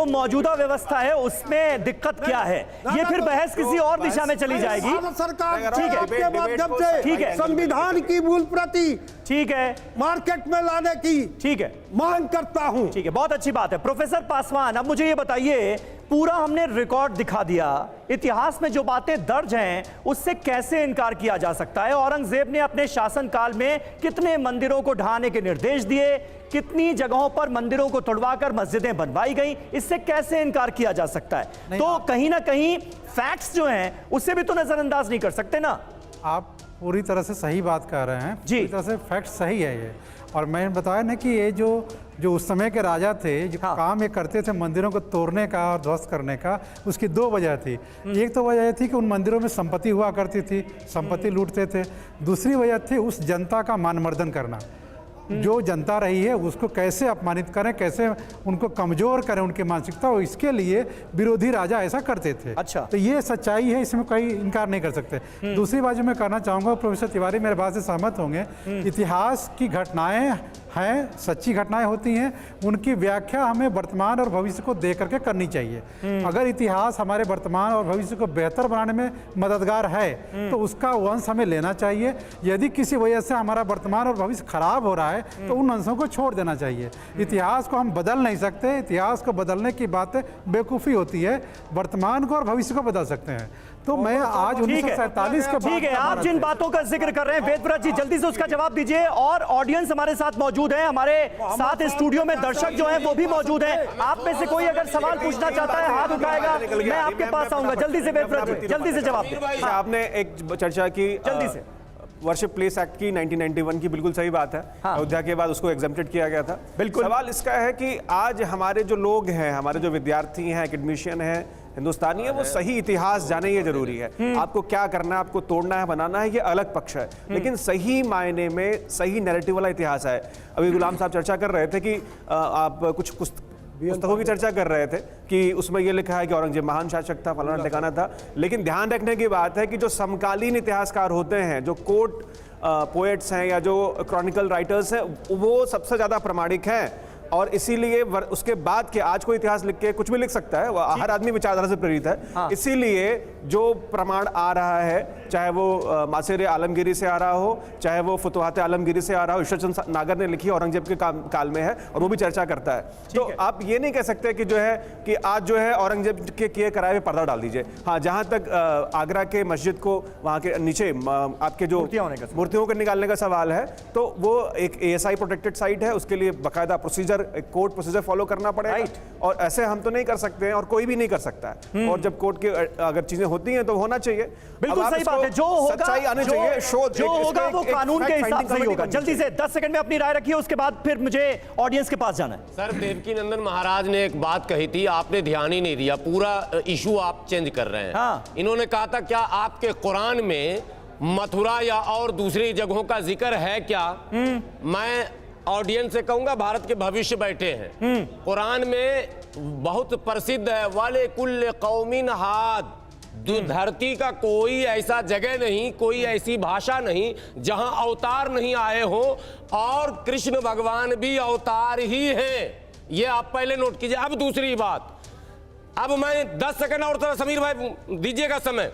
मौजूदा व्यवस्था है उसमें दिक्कत क्या है, ये फिर बहस किसी और दिशा में चली जाएगी। सरकार के माध्यम से ठीक है, संविधान की मूल प्रति ठीक है मार्केट में लाने की ठीक है मांग करता हूं। ठीक है, बहुत अच्छी बात है। प्रोफेसर पासवान, अब मुझे ये बताइए, पूरा हमने रिकॉर्ड दिखा दिया, इतिहास में जो बातें दर्ज हैं उससे कैसे इनकार किया जा सकता है? औरंगजेब ने अपने शासनकाल में कितने मंदिरों को ढहाने के निर्देश दिए, कितनी जगहों पर मंदिरों को तोड़वाकर मस्जिदें बनवाई गई, इससे कैसे इनकार किया जा सकता है? तो कहीं ना कहीं फैक्ट्स जो हैं उससे भी तो नजरअंदाज नहीं कर सकते ना। आप पूरी तरह से सही बात कर रहे हैं जी, पूरी तरह से फैक्ट सही है ये। और मैंने बताया ना कि ये जो उस समय के राजा थे, जो काम ये करते थे मंदिरों को तोड़ने का और ध्वस्त करने का, उसकी 2 वजह थी। एक तो वजह थी कि उन मंदिरों में संपत्ति हुआ करती थी, संपत्ति लूटते थे। दूसरी वजह थी उस जनता का मानमर्दन करना। जो जनता रही है उसको कैसे अपमानित करें, कैसे उनको कमजोर करें उनकी मानसिकता, और इसके लिए विरोधी राजा ऐसा करते थे। अच्छा, तो ये सच्चाई है, इसमें कोई इनकार नहीं कर सकते। दूसरी बात जो मैं करना चाहूँगा, प्रोफेसर तिवारी मेरे बात से सहमत होंगे, इतिहास की घटनाएं हैं, सच्ची घटनाएं होती हैं, उनकी व्याख्या हमें वर्तमान और भविष्य को देख करके करनी चाहिए। अगर इतिहास हमारे वर्तमान और भविष्य को बेहतर बनाने में मददगार है तो उसका अंश हमें लेना चाहिए। यदि किसी वजह से हमारा वर्तमान और भविष्य खराब हो रहा है तो उन अंशों को छोड़ देना चाहिए। इतिहास को हम बदल नहीं सकते, इतिहास को बदलने की बातें बेवकूफ़ी होती है, वर्तमान को और भविष्य को बदल सकते हैं। तो मैं आज 1947 के ठीक है, आप जिन बातों का जिक्र कर रहे हैं वेदव्रत जी, जल्दी से उसका जवाब दीजिए। और ऑडियंस हमारे साथ मौजूद है, हमारे साथ स्टूडियो में दर्शक जो हैं वो भी मौजूद हैं। आप में से कोई अगर सवाल पूछना चाहता है हाथ उठाएगा, मैं आपके पास आऊंगा। जल्दी से वेदव्रत जी, जल्दी से जवाब दें। आपने एक चर्चा की जल्दी से वर्शिप प्लेस एक्ट की 1991 की, बिल्कुल सही बात है। अयोध्या के बाद उसको एग्जेम्प्टेड किया गया था। बिल्कुल। सवाल इसका है कि आज हमारे जो लोग हैं, हमारे जो विद्यार्थी हैं, एकेडमिशियन हैं, हिंदुस्तानी है, वो सही इतिहास जाने ये जरूरी है। आपको क्या करना है, आपको तोड़ना है, बनाना है, ये अलग पक्ष है, लेकिन सही मायने में सही नैरेटिव वाला इतिहास है। अभी गुलाम साहब चर्चा कर रहे थे कि आप कुछ पुस्तकों की चर्चा कर रहे थे कि उसमें ये लिखा है कि औरंगजेब महान शासक था, फलाना ठिकाना था, लेकिन ध्यान रखने की बात है कि जो समकालीन इतिहासकार होते हैं, जो कोर्ट पोएट्स हैं या जो क्रॉनिकल राइटर्स हैं, वो सबसे ज़्यादा प्रामाणिक हैं। और इसीलिए उसके बाद के आज कोई इतिहास लिख के कुछ भी लिख सकता है, हर आदमी विचारधारा से प्रेरित है। हाँ। इसीलिए जो प्रमाण आ रहा है, चाहे वो मासेर आलमगीरी से आ रहा हो, चाहे वो फुतुहात आलमगीरी से आ रहा हो, ईश्वरचंद नागर ने लिखी औरंगजेब के काल में है और वो भी चर्चा करता है। तो आप ये नहीं कह सकते कि जो है कि आज जो है औरंगजेब के किए कराए हुए पर्दा डाल दीजिए। हाँ, जहां तक आगरा के मस्जिद को वहां के नीचे आपके जो मूर्तियों को निकालने का सवाल है, तो वो एक ASI प्रोटेक्टेड साइट है, उसके लिए बाकायदा प्रोसीजर, एक कोर्ट प्रोसीजर फॉलो करना पड़ेगा। और ऐसे हम तो नहीं कर सकते हैं और कोई भी नहीं कर सकता है। और जब कोर्ट की अगर चीजें होती हैं तो होना चाहिए। बिल्कुल सही बात है। जो होगा, सच्चाई आनी चाहिए, जो होगा वो कानून के हिसाब से ही होगा। जल्दी से 10 सेकंड में अपनी राय रखिए, उसके बाद फिर मुझे ऑडियंस के पास जाना है। सर, देवकी नंदन महाराज ने एक बात कही थी, आपने ध्यान ही नहीं दिया, पूरा इशू आप चेंज कर रहे हैं। हाँ। इन्होंने कहा था क्या आपके कुरान में मथुरा या और दूसरी जगहों का जिक्र है क्या? मैं ऑडियंस से कहूंगा, भारत के भविष्य बैठे हैं, कुरान में बहुत प्रसिद्ध है, वाले कुल्ले कौमिन हाद, धरती का कोई ऐसा जगह नहीं, कोई ऐसी भाषा नहीं जहां अवतार नहीं आए हो, और कृष्ण भगवान भी अवतार ही हैं। ये आप पहले नोट कीजिए। अब दूसरी बात, अब मैं 10 सेकंड और थोड़ा समीर भाई दीजिएगा समय।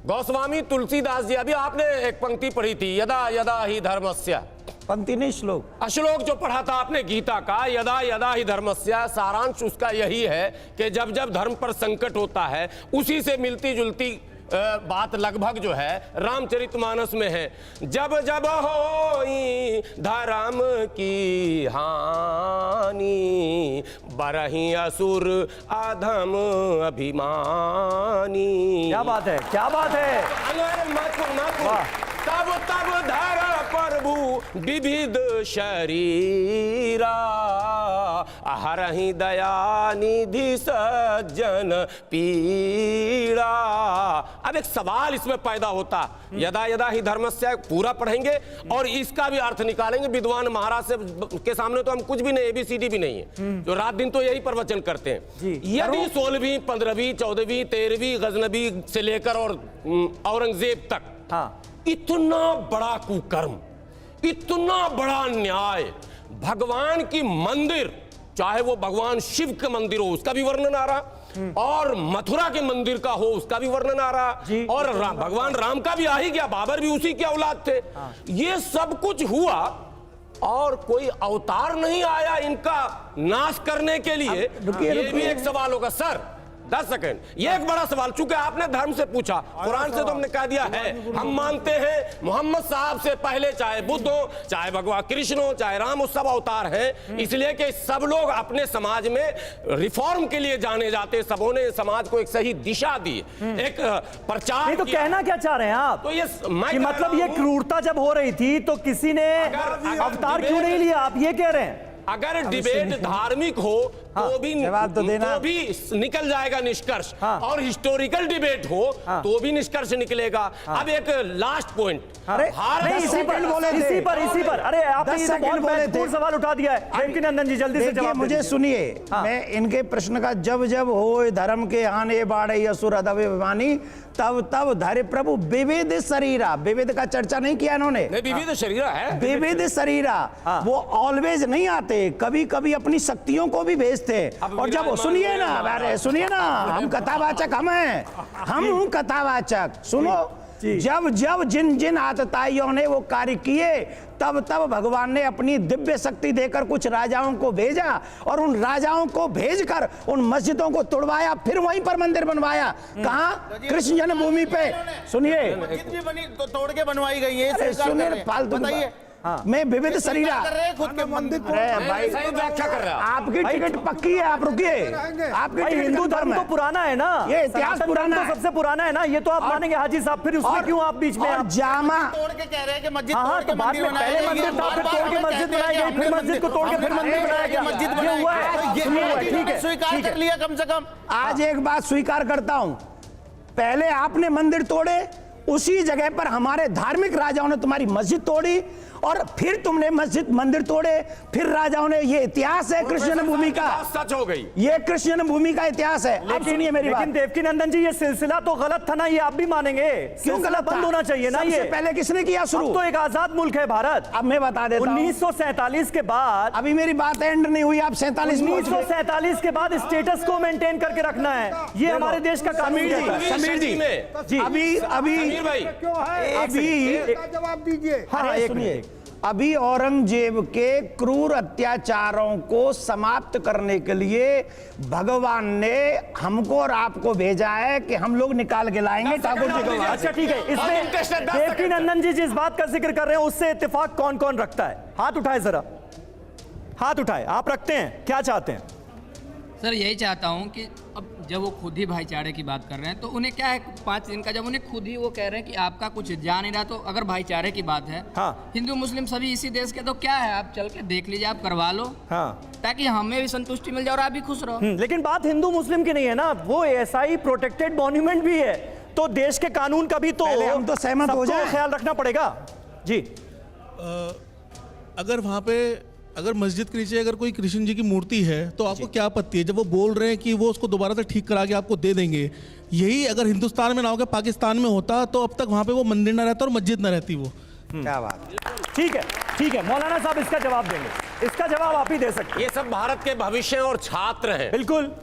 गोस्वामी तुलसीदास जी, अभी आपने एक पंक्ति पढ़ी थी, यदा यदा ही धर्मस्य, पंक्ति नहीं, श्लोक, श्लोक जो पढ़ा था आपने गीता का, यदा यदा ही धर्मस्य, सारांश उसका यही है कि जब जब धर्म पर संकट होता है, उसी से मिलती जुलती बात लगभग जो है रामचरितमानस में है। जब जब होई धर्म की हानि, बरही असुर अधम अभिमानी। क्या बात है, क्या बात है। तब तब धर प्रभु विविध शरीरा, हरहि दया निधि सज्जन पीड़ा। अब एक सवाल इसमें पैदा होता, यदा यदा ही धर्मस्य पूरा पढ़ेंगे और इसका भी अर्थ निकालेंगे। विद्वान महाराज से के सामने तो हम कुछ भी नहीं, ABCD भी नहीं है, जो रात दिन तो यही प्रवचन करते हैं। यदि 16वीं 15वीं 14वीं 13वीं गजनबी से लेकर और औरंगजेब तक, हाँ, इतना बड़ा कुकर्म, इतना बड़ा अन्याय, भगवान की मंदिर, चाहे वो भगवान शिव के मंदिर हो उसका भी वर्णन आ रहा, और मथुरा के मंदिर का हो उसका भी वर्णन आ रहा, और भगवान राम का भी आ ही गया, बाबर भी उसी के औलाद थे। ये सब कुछ हुआ और कोई अवतार नहीं आया इनका नाश करने के लिए। ये भी एक सवाल होगा। सर 10 सेकंड, ये एक बड़ा सवाल, चूंकि आपने धर्म से पूछा, कुरान से तो हमने कह दिया है, हम मानते हैं मोहम्मद साहब से पहले चाहे बुद्ध हो, चाहे भगवान कृष्ण हो, चाहे राम हो, सब अवतार हैं, इसलिए कि सब लोग अपने समाज में रिफॉर्म के लिए जाने जाते, सबों ने समाज को एक सही दिशा दी, एक प्रचार। नहीं तो कहना क्या चाह रहे हैं आप? तो ये कि मतलब ये क्रूरता जब हो रही थी तो किसी ने अवतार क्यों नहीं लिया, आप ये कह रहे हैं? अगर डिबेट धार्मिक हो तो भी जवाब तो देना, तो भी निकल जाएगा निष्कर्ष, और हिस्टोरिकल डिबेट हो तो भी निष्कर्ष निकलेगा। अब एक लास्ट पॉइंट, इसी पर अरे आपने बहुत महत्वपूर्ण सवाल उठा दिया है। देवकी नंदन जी जल्दी से जवाब मुझे सुनिए। मैं इनके प्रश्न का जब जब हो धर्म के आने बाढ़े असुर अधम अभिमानी, तब तब धरे प्रभु विविध शरीरा, विविध का चर्चा नहीं किया इन्होंने, विविध शरीरा है, विविध शरीरा, वो ऑलवेज नहीं आते, कभी कभी अपनी शक्तियों को भी भेजते। और जब सुनिए ना, अरे सुनिए ना, हम कथावाचक, हम कथावाचक, सुनो, जब जब जिन जिन आतताइयों ने वो कार्य किए, तब तब भगवान ने अपनी दिव्य शक्ति देकर कुछ राजाओं को भेजा, और उन राजाओं को भेजकर उन मस्जिदों को तोड़वाया, फिर वहीं पर मंदिर बनवाया। कहाँ? कृष्ण जन्मभूमि पे। सुनिए, मस्जिद भी बनी तो तोड़ के बनवाई गई है। सुनिए, फालतू बताइए। मैं विविध शरीरा, खुद के मंदिर भाई व्याख्या कर रहे हैं आपकी टिकट पक्की है, आप रुकिए। आपकी हिंदू धर्म तो पुराना है ना, ये इतिहास पुराना तो सबसे पुराना है ना, ये तो आप मानेंगे हाजी साहब, फिर उसमें क्यों आप बीच में जामा तोड़ के कह रहे हैं कि मस्जिद हाँ, तो बाद में पहले मंदिर था, फिर तोड़ के मस्जिद बनाई गई, फिर मस्जिद को तोड़ के फिर मंदिर बनाया गया, मस्जिद ये हुआ है। ठीक है, स्वीकार कर लिया कम से कम। आज एक बात स्वीकार करता हूं, पहले आपने मंदिर तोड़े, उसी जगह पर हमारे धार्मिक राजाओं ने तुम्हारी मस्जिद तोड़ी, और फिर तुमने मस्जिद मंदिर तोड़े, फिर राजाओं ने, ये इतिहास है कृष्ण जन्मभूमि का, सच हो गई, ये कृष्ण जन्मभूमि का इतिहास है। अब सुनिए मेरी बात। लेकिन देवकीनंदन जी ये सिलसिला तो गलत था ना, ये आप भी मानेंगे? क्यों सिलसिला गलत बंद था? होना चाहिए ना। सबसे ये पहले किसने किया शुरू? अब तो एक आजाद मुल्क है भारत। अब मैं बता देता हूं। 1947 के बाद, अभी मेरी बात एंड नहीं हुई, आप 47 1947 के बाद स्टेटस को मेंटेन करके रखना है, ये हमारे देश का कानून है। समीर जी, जी अभी समीर भाई जवाब दीजिए। हाँ, एक मिनट। अभी औरंगजेब के क्रूर अत्याचारों को समाप्त करने के लिए भगवान ने हमको और आपको भेजा है कि हम लोग निकाल के लाएंगे ठाकुर जी को। अच्छा ठीक है, इसमें देवकीनंदन जी जिस बात का जिक्र कर रहे हैं उससे इत्तेफाक कौन कौन रखता है? हाथ उठाए जरा, हाथ उठाए। आप रखते हैं? क्या चाहते हैं? सर यही चाहता हूं कि अब जब वो खुद ही भाईचारे की बात कर रहे हैं तो उन्हें क्या है 5 दिन का, जब उन्हें खुद ही वो कह रहे हैं कि आपका कुछ जा नहीं रहा, तो अगर भाईचारे की बात है, हाँ। हिंदू मुस्लिम सभी इसी देश के, तो क्या है, आप चल के देख लीजिए, आप करवा लो, हाँ। ताकि हमें भी संतुष्टि मिल जाए और आप भी खुश रहो। लेकिन बात हिंदू मुस्लिम की नहीं है ना, वो एसआई प्रोटेक्टेड मॉन्यूमेंट भी है, तो देश के कानून का भी तो हम तो सहमत हो सबको जाए, ख्याल रखना पड़ेगा। जी अगर वहाँ पे अगर मस्जिद के नीचे अगर कोई कृष्ण जी की मूर्ति है तो आपको क्या आपत्ति है? जब वो बोल रहे हैं कि वो उसको दोबारा से ठीक करा के आपको दे देंगे, यही अगर हिंदुस्तान में ना होकर पाकिस्तान में होता तो अब तक वहाँ पे वो मंदिर ना रहता और मस्जिद ना रहती वो। क्या बात। ठीक है, ठीक है, मौलाना साहब इसका जवाब देंगे, इसका जवाब आप ही दे सकते हैं। ये सब भारत के भविष्य और छात्र हैं। बिल्कुल।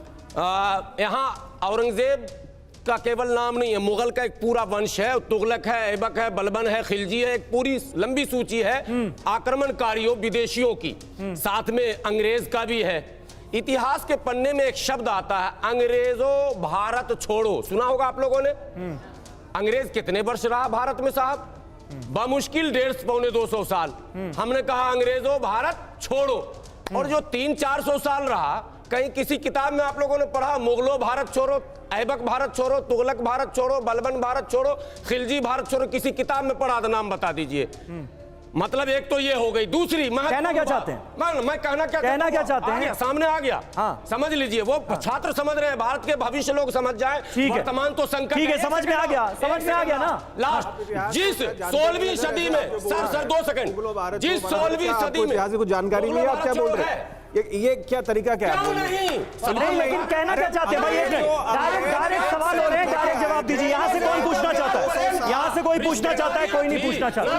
यहाँ औरंगजेब का केवल नाम नहीं है, मुगल का एक पूरा वंश है, तुगलक है, ऐबक है, बलबन है, खिलजी है, एक पूरी लंबी सूची है आक्रमणकारियों विदेशियों की, साथ में अंग्रेज का भी है। इतिहास के पन्ने में एक शब्द आता है, अंग्रेजों भारत छोड़ो, सुना होगा आप लोगों ने। अंग्रेज कितने वर्ष रहा भारत में साहब? बमुश्किल 150-200 साल। हमने कहा अंग्रेजों भारत छोड़ो, और जो 300-400 साल रहा, कहीं किसी किताब में आप लोगों ने पढ़ा मुगलों भारत छोड़ो, ऐबक भारत छोड़ो, तुगलक भारत छोड़ो, बलबन भारत छोड़ो, खिलजी भारत छोड़ो, किसी किताब में पढ़ा तो नाम बता दीजिए। मतलब एक तो ये हो गई। दूसरी कहना क्या चाहते हैं? मैं कहना क्या चाहते हैं? सामने आ गया। हाँ। समझ लीजिए, वो छात्र समझ रहे हैं, भारत के भविष्य लोग समझ जाए। ठीक है, वर्तमान तो संकट ठीक है, समझ में आ गया, समझ में आ गया ना। लास्ट जिस 16वीं सदी में, सर 2 सेकंड, जिस 16वीं सदी में कुछ जानकारी नहीं है, आप क्या बोल रहे हैं? ये क्या तरीका क्या है? नहीं, लेकिन कहना क्या चाहते हैं भाई? एक मिनट, डायरेक्ट सवाल हो रहे हैं, डायरेक्ट जवाब दीजिए। यहाँ से कौन पूछना चाहता है? यहाँ से कोई पूछना चाहता है? कोई नहीं पूछना चाहता।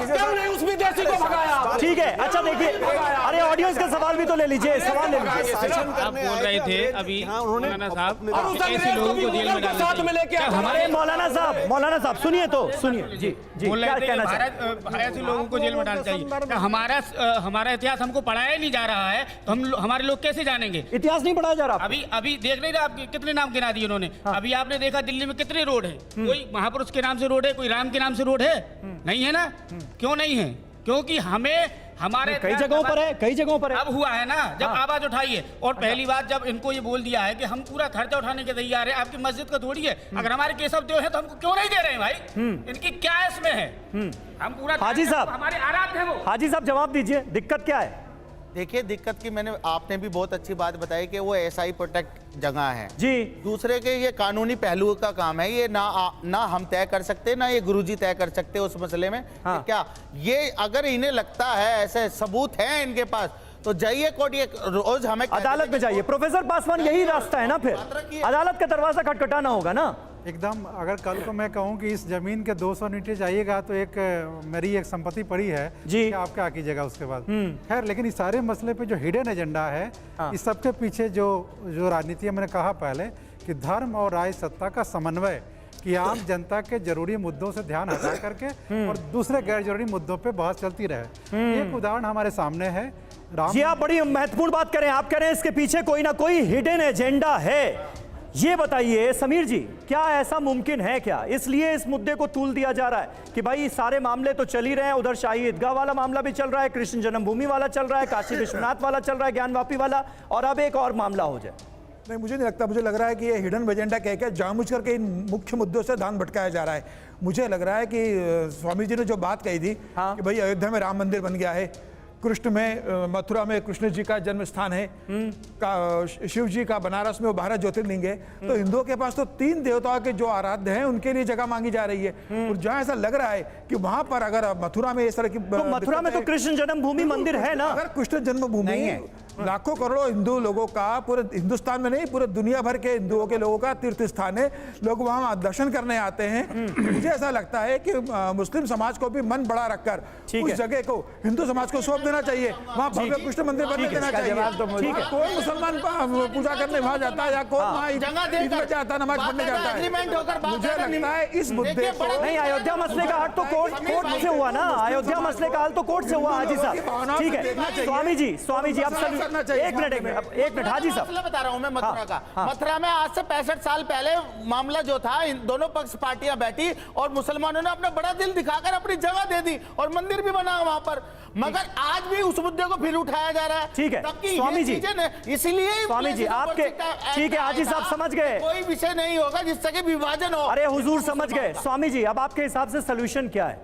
क्यों नहीं उस विदेशी को भगाया? ठीक है, अच्छा देखिए, अरे ऑडियंस का सवाल भी तो ले लीजिए, सवाल ले लीजिए। आप बोल रहे थे अभी मौलाना साहब, ऐसे लोगों को जेल में साथ में लेके हमारे मौलाना साहब सुनिए तो सुनिए। जी जी, क्या कहना चाहते हैं? ऐसे लोगों को जेल में डालना चाहिए। हमारा इतिहास हमको पढ़ाया नहीं जा रहा है तो हमारे लोग कैसे जानेंगे? इतिहास नहीं पढ़ाया जा रहा। अभी देख नहीं रहे आप कितने नाम गिना दिए उन्होंने। अभी आपने देखा दिल्ली में कितने रोड है, कोई महापुरुष के नाम से रोड है, कोई राम के नाम से रोड है? नहीं है ना। क्यों नहीं है? क्योंकि हमारे कई जगहों पर है, कई जगहों पर है। अब हुआ है ना, जब आवाज उठाइए। और पहली बात, जब इनको ये बोल दिया है कि हम पूरा खर्चा उठाने के तैयार है, आपकी मस्जिद का थोड़ी है। अगर हमारे केशव देव है तो हमको क्यों नहीं दे रहे हैं भाई? इनकी क्या इसमें है? हम पूरा हाजी साहब, हमारे आराध्य है वो। हाजी साहब जवाब दीजिए, दिक्कत क्या है? देखिए, दिक्कत की आपने भी बहुत अच्छी बात बताई कि वो एसआई प्रोटेक्ट जगह है जी। दूसरे के ये कानूनी पहलुओं का काम है, ये ना हम तय कर सकते, ना ये गुरुजी तय कर सकते उस मसले में। हाँ। क्या ये अगर इन्हें लगता है, ऐसे सबूत हैं इनके पास, तो जाइए कोर्ट, ये रोज हमें अदालत में जाइए। प्रोफेसर पासवान, यही रास्ता है ना, फिर अदालत का दरवाजा खटखटाना होगा ना। एकदम। अगर कल को मैं कहूं कि इस जमीन के 200 नीचे जाइएगा तो मेरी एक संपत्ति पड़ी है जी, कि आप क्या कीजिएगा उसके बाद। खैर, लेकिन इस सारे मसले पे जो हिडन एजेंडा है, इस सबके पीछे जो राजनीति है, मैंने कहा पहले कि धर्म और राज सत्ता का समन्वय, कि आम जनता के जरूरी मुद्दों से ध्यान हटा करके और दूसरे गैर जरूरी मुद्दों पे बहस चलती रहे। एक उदाहरण हमारे सामने है। जी, आप बड़ी महत्वपूर्ण बात करें। आप कह रहे हैं इसके पीछे कोई ना कोई हिडन एजेंडा है। ये बताइए समीर जी, क्या ऐसा मुमकिन है क्या? इसलिए इस मुद्दे को तूल दिया जा रहा है कि भाई सारे मामले तो चल ही रहे हैं, उधर शाही ईदगाह वाला मामला भी चल रहा है, कृष्ण जन्मभूमि वाला चल रहा है, काशी विश्वनाथ वाला चल रहा है, ज्ञानवापी वाला, और अब एक और मामला हो जाए। नहीं, मुझे नहीं लगता। मुझे लग रहा है कि ये हिडन एजेंडा कह के जानबूझ करके इन मुख्य मुद्दों से ध्यान भटकाया जा रहा है। मुझे लग रहा है कि स्वामी जी ने जो बात कही थी कि भाई अयोध्या में राम मंदिर बन गया है, कृष्ण में मथुरा में कृष्ण जी का जन्म स्थान है, शिव जी का बनारस में वो 12 ज्योतिर्लिंग है। तो हिंदुओं के पास तो 3 देवताओं के जो आराध्य हैं उनके लिए जगह मांगी जा रही है। और जहां ऐसा लग रहा है कि वहां पर अगर मथुरा में इस तरह की तो मथुरा में तो कृष्ण जन्मभूमि मंदिर है ना। अगर कृष्ण जन्मभूमि नहीं है, लाखों करोड़ों हिंदू लोगों का, पूरे हिंदुस्तान में नहीं पूरे दुनिया भर के हिंदुओं के लोगों का तीर्थ स्थान है, लोग वहां दर्शन करने आते हैं। मुझे ऐसा लगता है कि मुस्लिम समाज को भी मन बड़ा रखकर उस जगह को हिंदू समाज को सौंप देना चाहिए, वहां भव्य कृष्ण मंदिर बनने देना चाहिए। कोई मुसलमान पूजा करने वहां जाता है या कोई वहां ईद में जाता है, नमाज पढ़ने जाता है। मुझे लगता है इस मुद्दे को नहीं, अयोध्या मसले का हल तो कोर्ट से हुआ ना, अयोध्या मसले का हल तो कोर्ट से हुआ। हाजी साहब ठीक है, स्वामी जी आप एक मिनट हाजी साहब बता रहा हूं मैं मथुरा का। मथुरा में आज से 65 साल पहले मामला जो था, इन दोनों पक्ष पार्टियां बैठी और मुसलमानों ने अपना बड़ा दिल दिखाकर अपनी जगह दे दी और मंदिर भी बना वहां पर, मगर आज भी उस मुद्दे को फिर उठाया जा रहा है। ठीक है स्वामी जी, इसीलिए स्वामी जी आपके ठीक है, हाजी साहब समझ गए, कोई विषय नहीं होगा जिससे कि विभाजन हो। अरे हुजूर समझ गए। स्वामी जी अब आपके हिसाब से सोल्यूशन क्या है,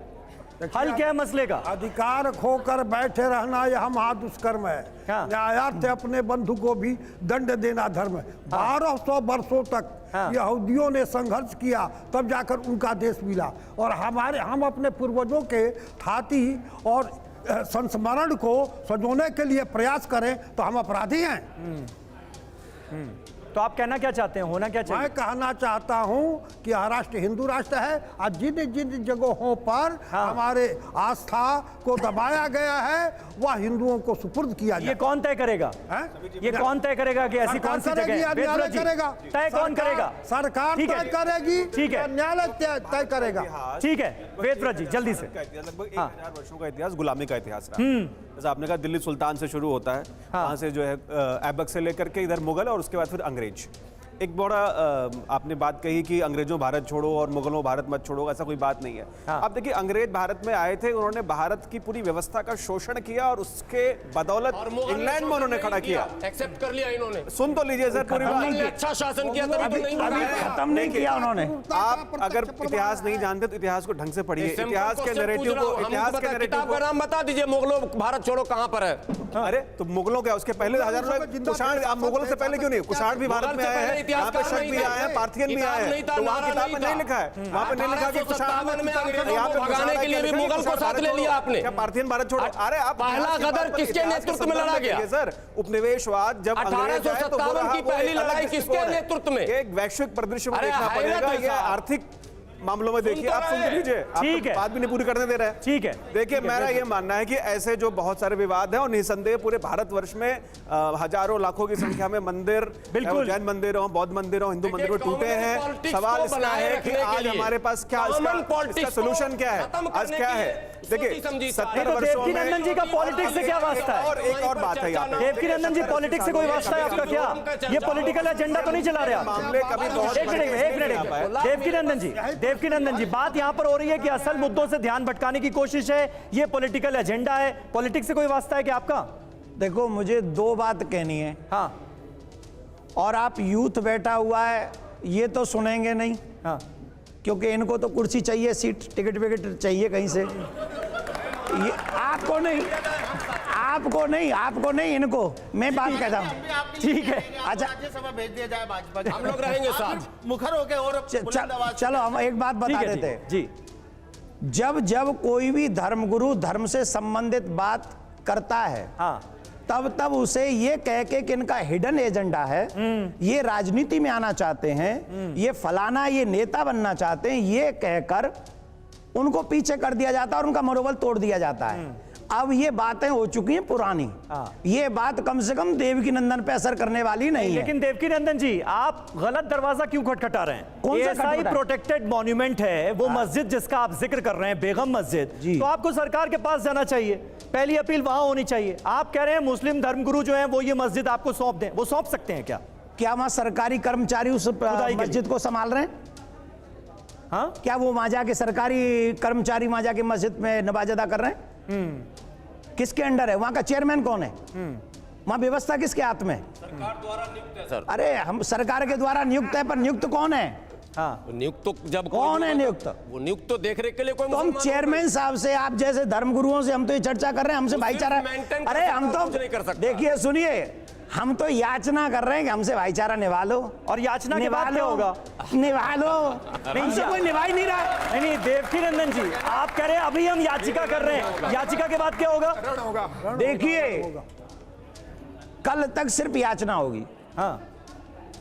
हल क्या है मसले का? अधिकार खोकर बैठे रहना यह महादुष्कर्म है। न्यायार्थ अपने बंधु को भी दंड देना धर्म है। 1200 वर्षों तक यहूदियों ने संघर्ष किया, तब जाकर उनका देश मिला। और हम अपने पूर्वजों के ठाती और संस्मरण को सजोने के लिए प्रयास करें तो हम अपराधी हैं। तो आप कहना क्या चाहते हैं, होना क्या चाहिए? मैं कहना चाहता हूं कि यह राष्ट्र हिंदू राष्ट्र है और जिन जिन जगहों पर हमारे आस्था को दबाया गया है वह हिंदुओं को सुपुर्द किया जाए। ये कौन तय करेगा? ये कौन तय करेगा कि ऐसी कौन सी जगह करेगा? तय कौन करेगा? सरकार तय करेगी, ठीक है, न्यायालय तय करेगा। ठीक है वेदव्रत जी जल्दी से। लगभग 1000 वर्षों का इतिहास गुलामी का इतिहास रहा। जैसे आपने कहा दिल्ली सुल्तान से शुरू होता है, वहां से जो है ऐबक से लेकर के इधर मुगल और उसके बाद फिर अंग्रेज। एक बड़ा आपने बात कही कि अंग्रेजों भारत छोड़ो और मुगलों भारत मत छोड़ो, ऐसा कोई बात नहीं है। आप देखिए अंग्रेज भारत में आए थे, उन्होंने भारत की पूरी व्यवस्था का शोषण किया और उसके बदौलत इंग्लैंड में उन्होंने खड़ा किया, एक्सेप्ट कर लिया इन्होंने। सुन तो लीजिए सर पूरी बात। अच्छा शासन किया तभी तो नहीं खत्म नहीं किया उन्होंने। आप अगर इतिहास नहीं जानते तो इतिहास को ढंग से पढ़िए, इतिहास के नैरेटिव को, इतिहास के नैरेटिव का नाम बता दीजिए, मुगलों भारत छोड़ो कहां पर है? अरे तो मुगलों क्या, उसके पहले हजारों कुषाण, आप मुगलों से पहले क्यों नहीं? कुषाण भी भारत में आए हैं, यहाँ पे शक भी आए हैं, पार्थियन भी आए हैं, तो वहाँ किताब में नहीं लिखा है, वहाँ पे नहीं लिखा कि कुषाण में अंग्रेजों को भगाने के लिए भी मुगल को साथ ले लिया आपने। क्या पार्थियन भारत छोड़ो? अरे आप पहला गदर किसके नेतृत्व में लड़ा गया सर? उपनिवेशवाद जब 1857 की पहली लड़ाई किसके नेतृत्व में? एक वैश्विक परिदृश्य में देखना पड़ेगा, ये आर्थिक मामलों में देखिए, आप सुन लीजिए, ठीक है, बात भी नहीं पूरी करने दे रहे हैं। ठीक है, देखिए मेरा ये मानना है कि ऐसे जो बहुत सारे विवाद हैं और निसंदेह पूरे भारतवर्ष में हजारों लाखों की संख्या में मंदिर, बिल्कुल जैन मंदिर हो, बौद्ध मंदिर हो, हिंदू मंदिर टूटे हैं। सवाल इसका है कि आज हमारे पास क्या इसका सोल्यूशन क्या है, आज क्या है? देखिए 70 वर्षों में देवकीनंदन जी का पॉलिटिक्स से क्या वास्ता है? और एक और बात है यहाँ पे, देवकीनंदन जी पॉलिटिक्स से कोई वास्ता है आपका क्या? ये पॉलिटिकल एजेंडा तो नहीं चला रहे आप? मामले कभी बहुत एक मिनट देवकीनंदन जी बात यहाँ पर हो रही है कि असल मुद्दों से ध्यान भटकाने की कोशिश है, ये पॉलिटिकल एजेंडा है, पॉलिटिक्स से कोई वास्ता है क्या आपका? देखो मुझे 2 बात कहनी है। हाँ, और आप यूथ बैठा हुआ है ये तो सुनेंगे नहीं। हाँ, क्योंकि इनको तो कुर्सी चाहिए, सीट टिकट विकेट चाहिए कहीं से। ये आपको नहीं इनको मैं बात कहता हूँ। ठीक है, अच्छा राज्यसभा भेज दिया जाए भाजपा, हम लोग रहेंगे साथ, मुखर होके और चलो हम एक बात बता देते हैं जी। जब कोई भी धर्मगुरु धर्म से संबंधित बात करता है, हाँ, तब उसे ये कह के कि इनका हिडन एजेंडा है, ये राजनीति में आना चाहते हैं, ये फलाना ये नेता बनना चाहते हैं, ये कहकर उनको पीछे कर दिया जाता है और उनका मनोबल तोड़ दिया जाता है। अब ये बातें हो चुकी हैं पुरानी, ये बात कम से कम देवकीनंदन पे असर करने वाली नहीं है। लेकिन देवकीनंदन जी आप गलत दरवाजा क्यों खटखटा रहे हैं? कौन सा ऐसा ही प्रोटेक्टेड मॉन्यूमेंट है वो मस्जिद जिसका आप जिक्र कर रहे हैं, बेगम मस्जिद, तो आपको सरकार के पास जाना चाहिए, पहली अपील वहां होनी चाहिए। आप कह रहे हैं मुस्लिम धर्मगुरु जो है वो ये मस्जिद आपको सौंप दें, वो सौंप सकते हैं क्या? क्या वहां सरकारी कर्मचारी उस मस्जिद को संभाल रहे हैं? हाँ, क्या वो वहां जाके सरकारी कर्मचारी वहां जाके मस्जिद में नमाज अदा कर रहे हैं? किसके अंडर है? वहां का चेयरमैन कौन है? वहां व्यवस्था किसके हाथ में? सरकार द्वारा नियुक्त है सर। अरे हम सरकार के द्वारा नियुक्त है, पर नियुक्त कौन है? हाँ। तो नियुक्त तो जब कौन है नियुक्त? वो नियुक्त तो देख रेख के लिए कोई तो हम मुसलमान चेयरमैन साहब से, आप जैसे धर्मगुरुओं से हम तो ये चर्चा कर रहे हैं, हमसे वो भाईचारा। सिर्फ maintain कर अरे हम सकता, तो कुछ नहीं कर सकता। देखिए सुनिए, हम तो याचना कर रहे हैं कि हमसे भाईचारा निभा लो। और याचना के बाद क्या होगा? निभा लो। हमसे कोई निभा ही नहीं रहा। नहीं देवकी नंदन जी, आप कह रहे हैं अभी हम याचिका कर रहे हैं, याचिका के बाद क्या होगा? देखिए, कल तक सिर्फ याचना होगी। हाँ,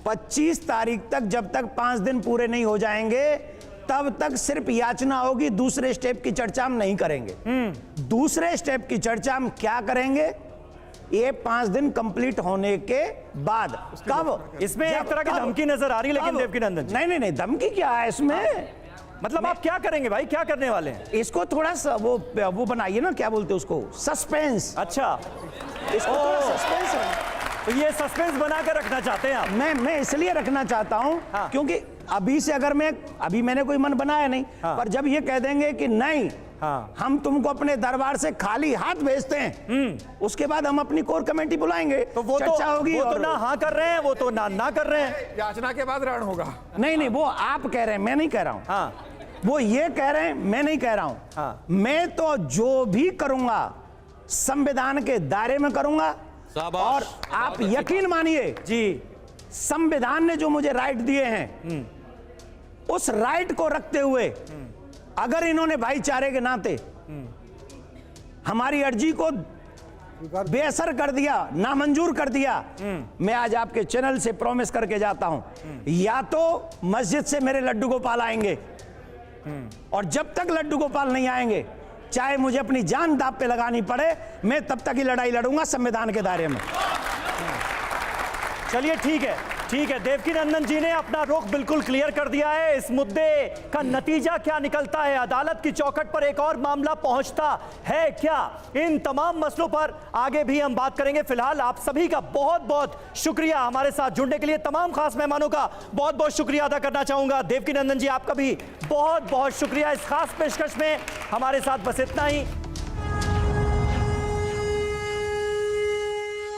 25 तारीख तक, जब तक 5 दिन पूरे नहीं हो जाएंगे तब तक सिर्फ याचना होगी। दूसरे स्टेप की चर्चा हम नहीं करेंगे। दूसरे स्टेप की चर्चा हम क्या करेंगे, ये 5 दिन कंप्लीट होने के बाद। कब? इसमें एक तरह की धमकी नजर आ रही है, लेकिन देवकी नंदन जी, नहीं, धमकी क्या है इसमें? मतलब आप क्या करेंगे भाई, क्या करने वाले हैं? इसको थोड़ा सा वो बनाइए ना, क्या बोलते हैं उसको, सस्पेंस। अच्छा, इसको थोड़ा सस्पेंस है। तो ये सस्पेंस बना कर रखना चाहते हैं आप? मैं इसलिए रखना चाहता हूं हाँ। क्योंकि अभी से अगर अभी मैंने कोई मन बनाया नहीं, हाँ। पर जब ये कह देंगे कि नहीं, हाँ। हम तुमको अपने दरबार से खाली हाथ भेजते हैं, उसके बाद हम अपनी कोर कमेटी बुलाएंगे, तो वो चर्चा होगी। वो तो और ना हाँ कर रहे हैं, वो तो ना कर रहे हैं। याचना के बाद रण होगा। नहीं, वो आप कह रहे हैं, मैं नहीं कह रहा हूं। हाँ, वो ये कह रहे हैं, मैं नहीं कह रहा हूं। हाँ। मैं तो जो भी करूंगा संविधान के दायरे में करूंगा। शाबाश, और आप बहुत अच्छी यकीन मानिए जी, संविधान ने जो मुझे राइट दिए हैं, उस राइट को रखते हुए अगर इन्होंने भाईचारे के नाते हमारी अर्जी को बेअसर कर दिया, नामंजूर कर दिया, मैं आज आपके चैनल से प्रॉमिस करके जाता हूं, या तो मस्जिद से मेरे लड्डू गोपाल आएंगे, और जब तक लड्डू गोपाल नहीं आएंगे, चाहे मुझे अपनी जान दांव पे लगानी पड़े, मैं तब तक ही लड़ाई लड़ूंगा संविधान के दायरे में। चलिए ठीक है। देवकी नंदन जी ने अपना रुख बिल्कुल क्लियर कर दिया है। इस मुद्दे का नतीजा क्या निकलता है, अदालत की चौखट पर एक और मामला पहुंचता है क्या, इन तमाम मसलों पर आगे भी हम बात करेंगे। फिलहाल आप सभी का बहुत बहुत शुक्रिया हमारे साथ जुड़ने के लिए। तमाम खास मेहमानों का बहुत बहुत शुक्रिया अदा करना चाहूंगा। देवकी नंदन जी, आपका भी बहुत बहुत शुक्रिया। इस खास पेशकश में हमारे साथ बस इतना ही।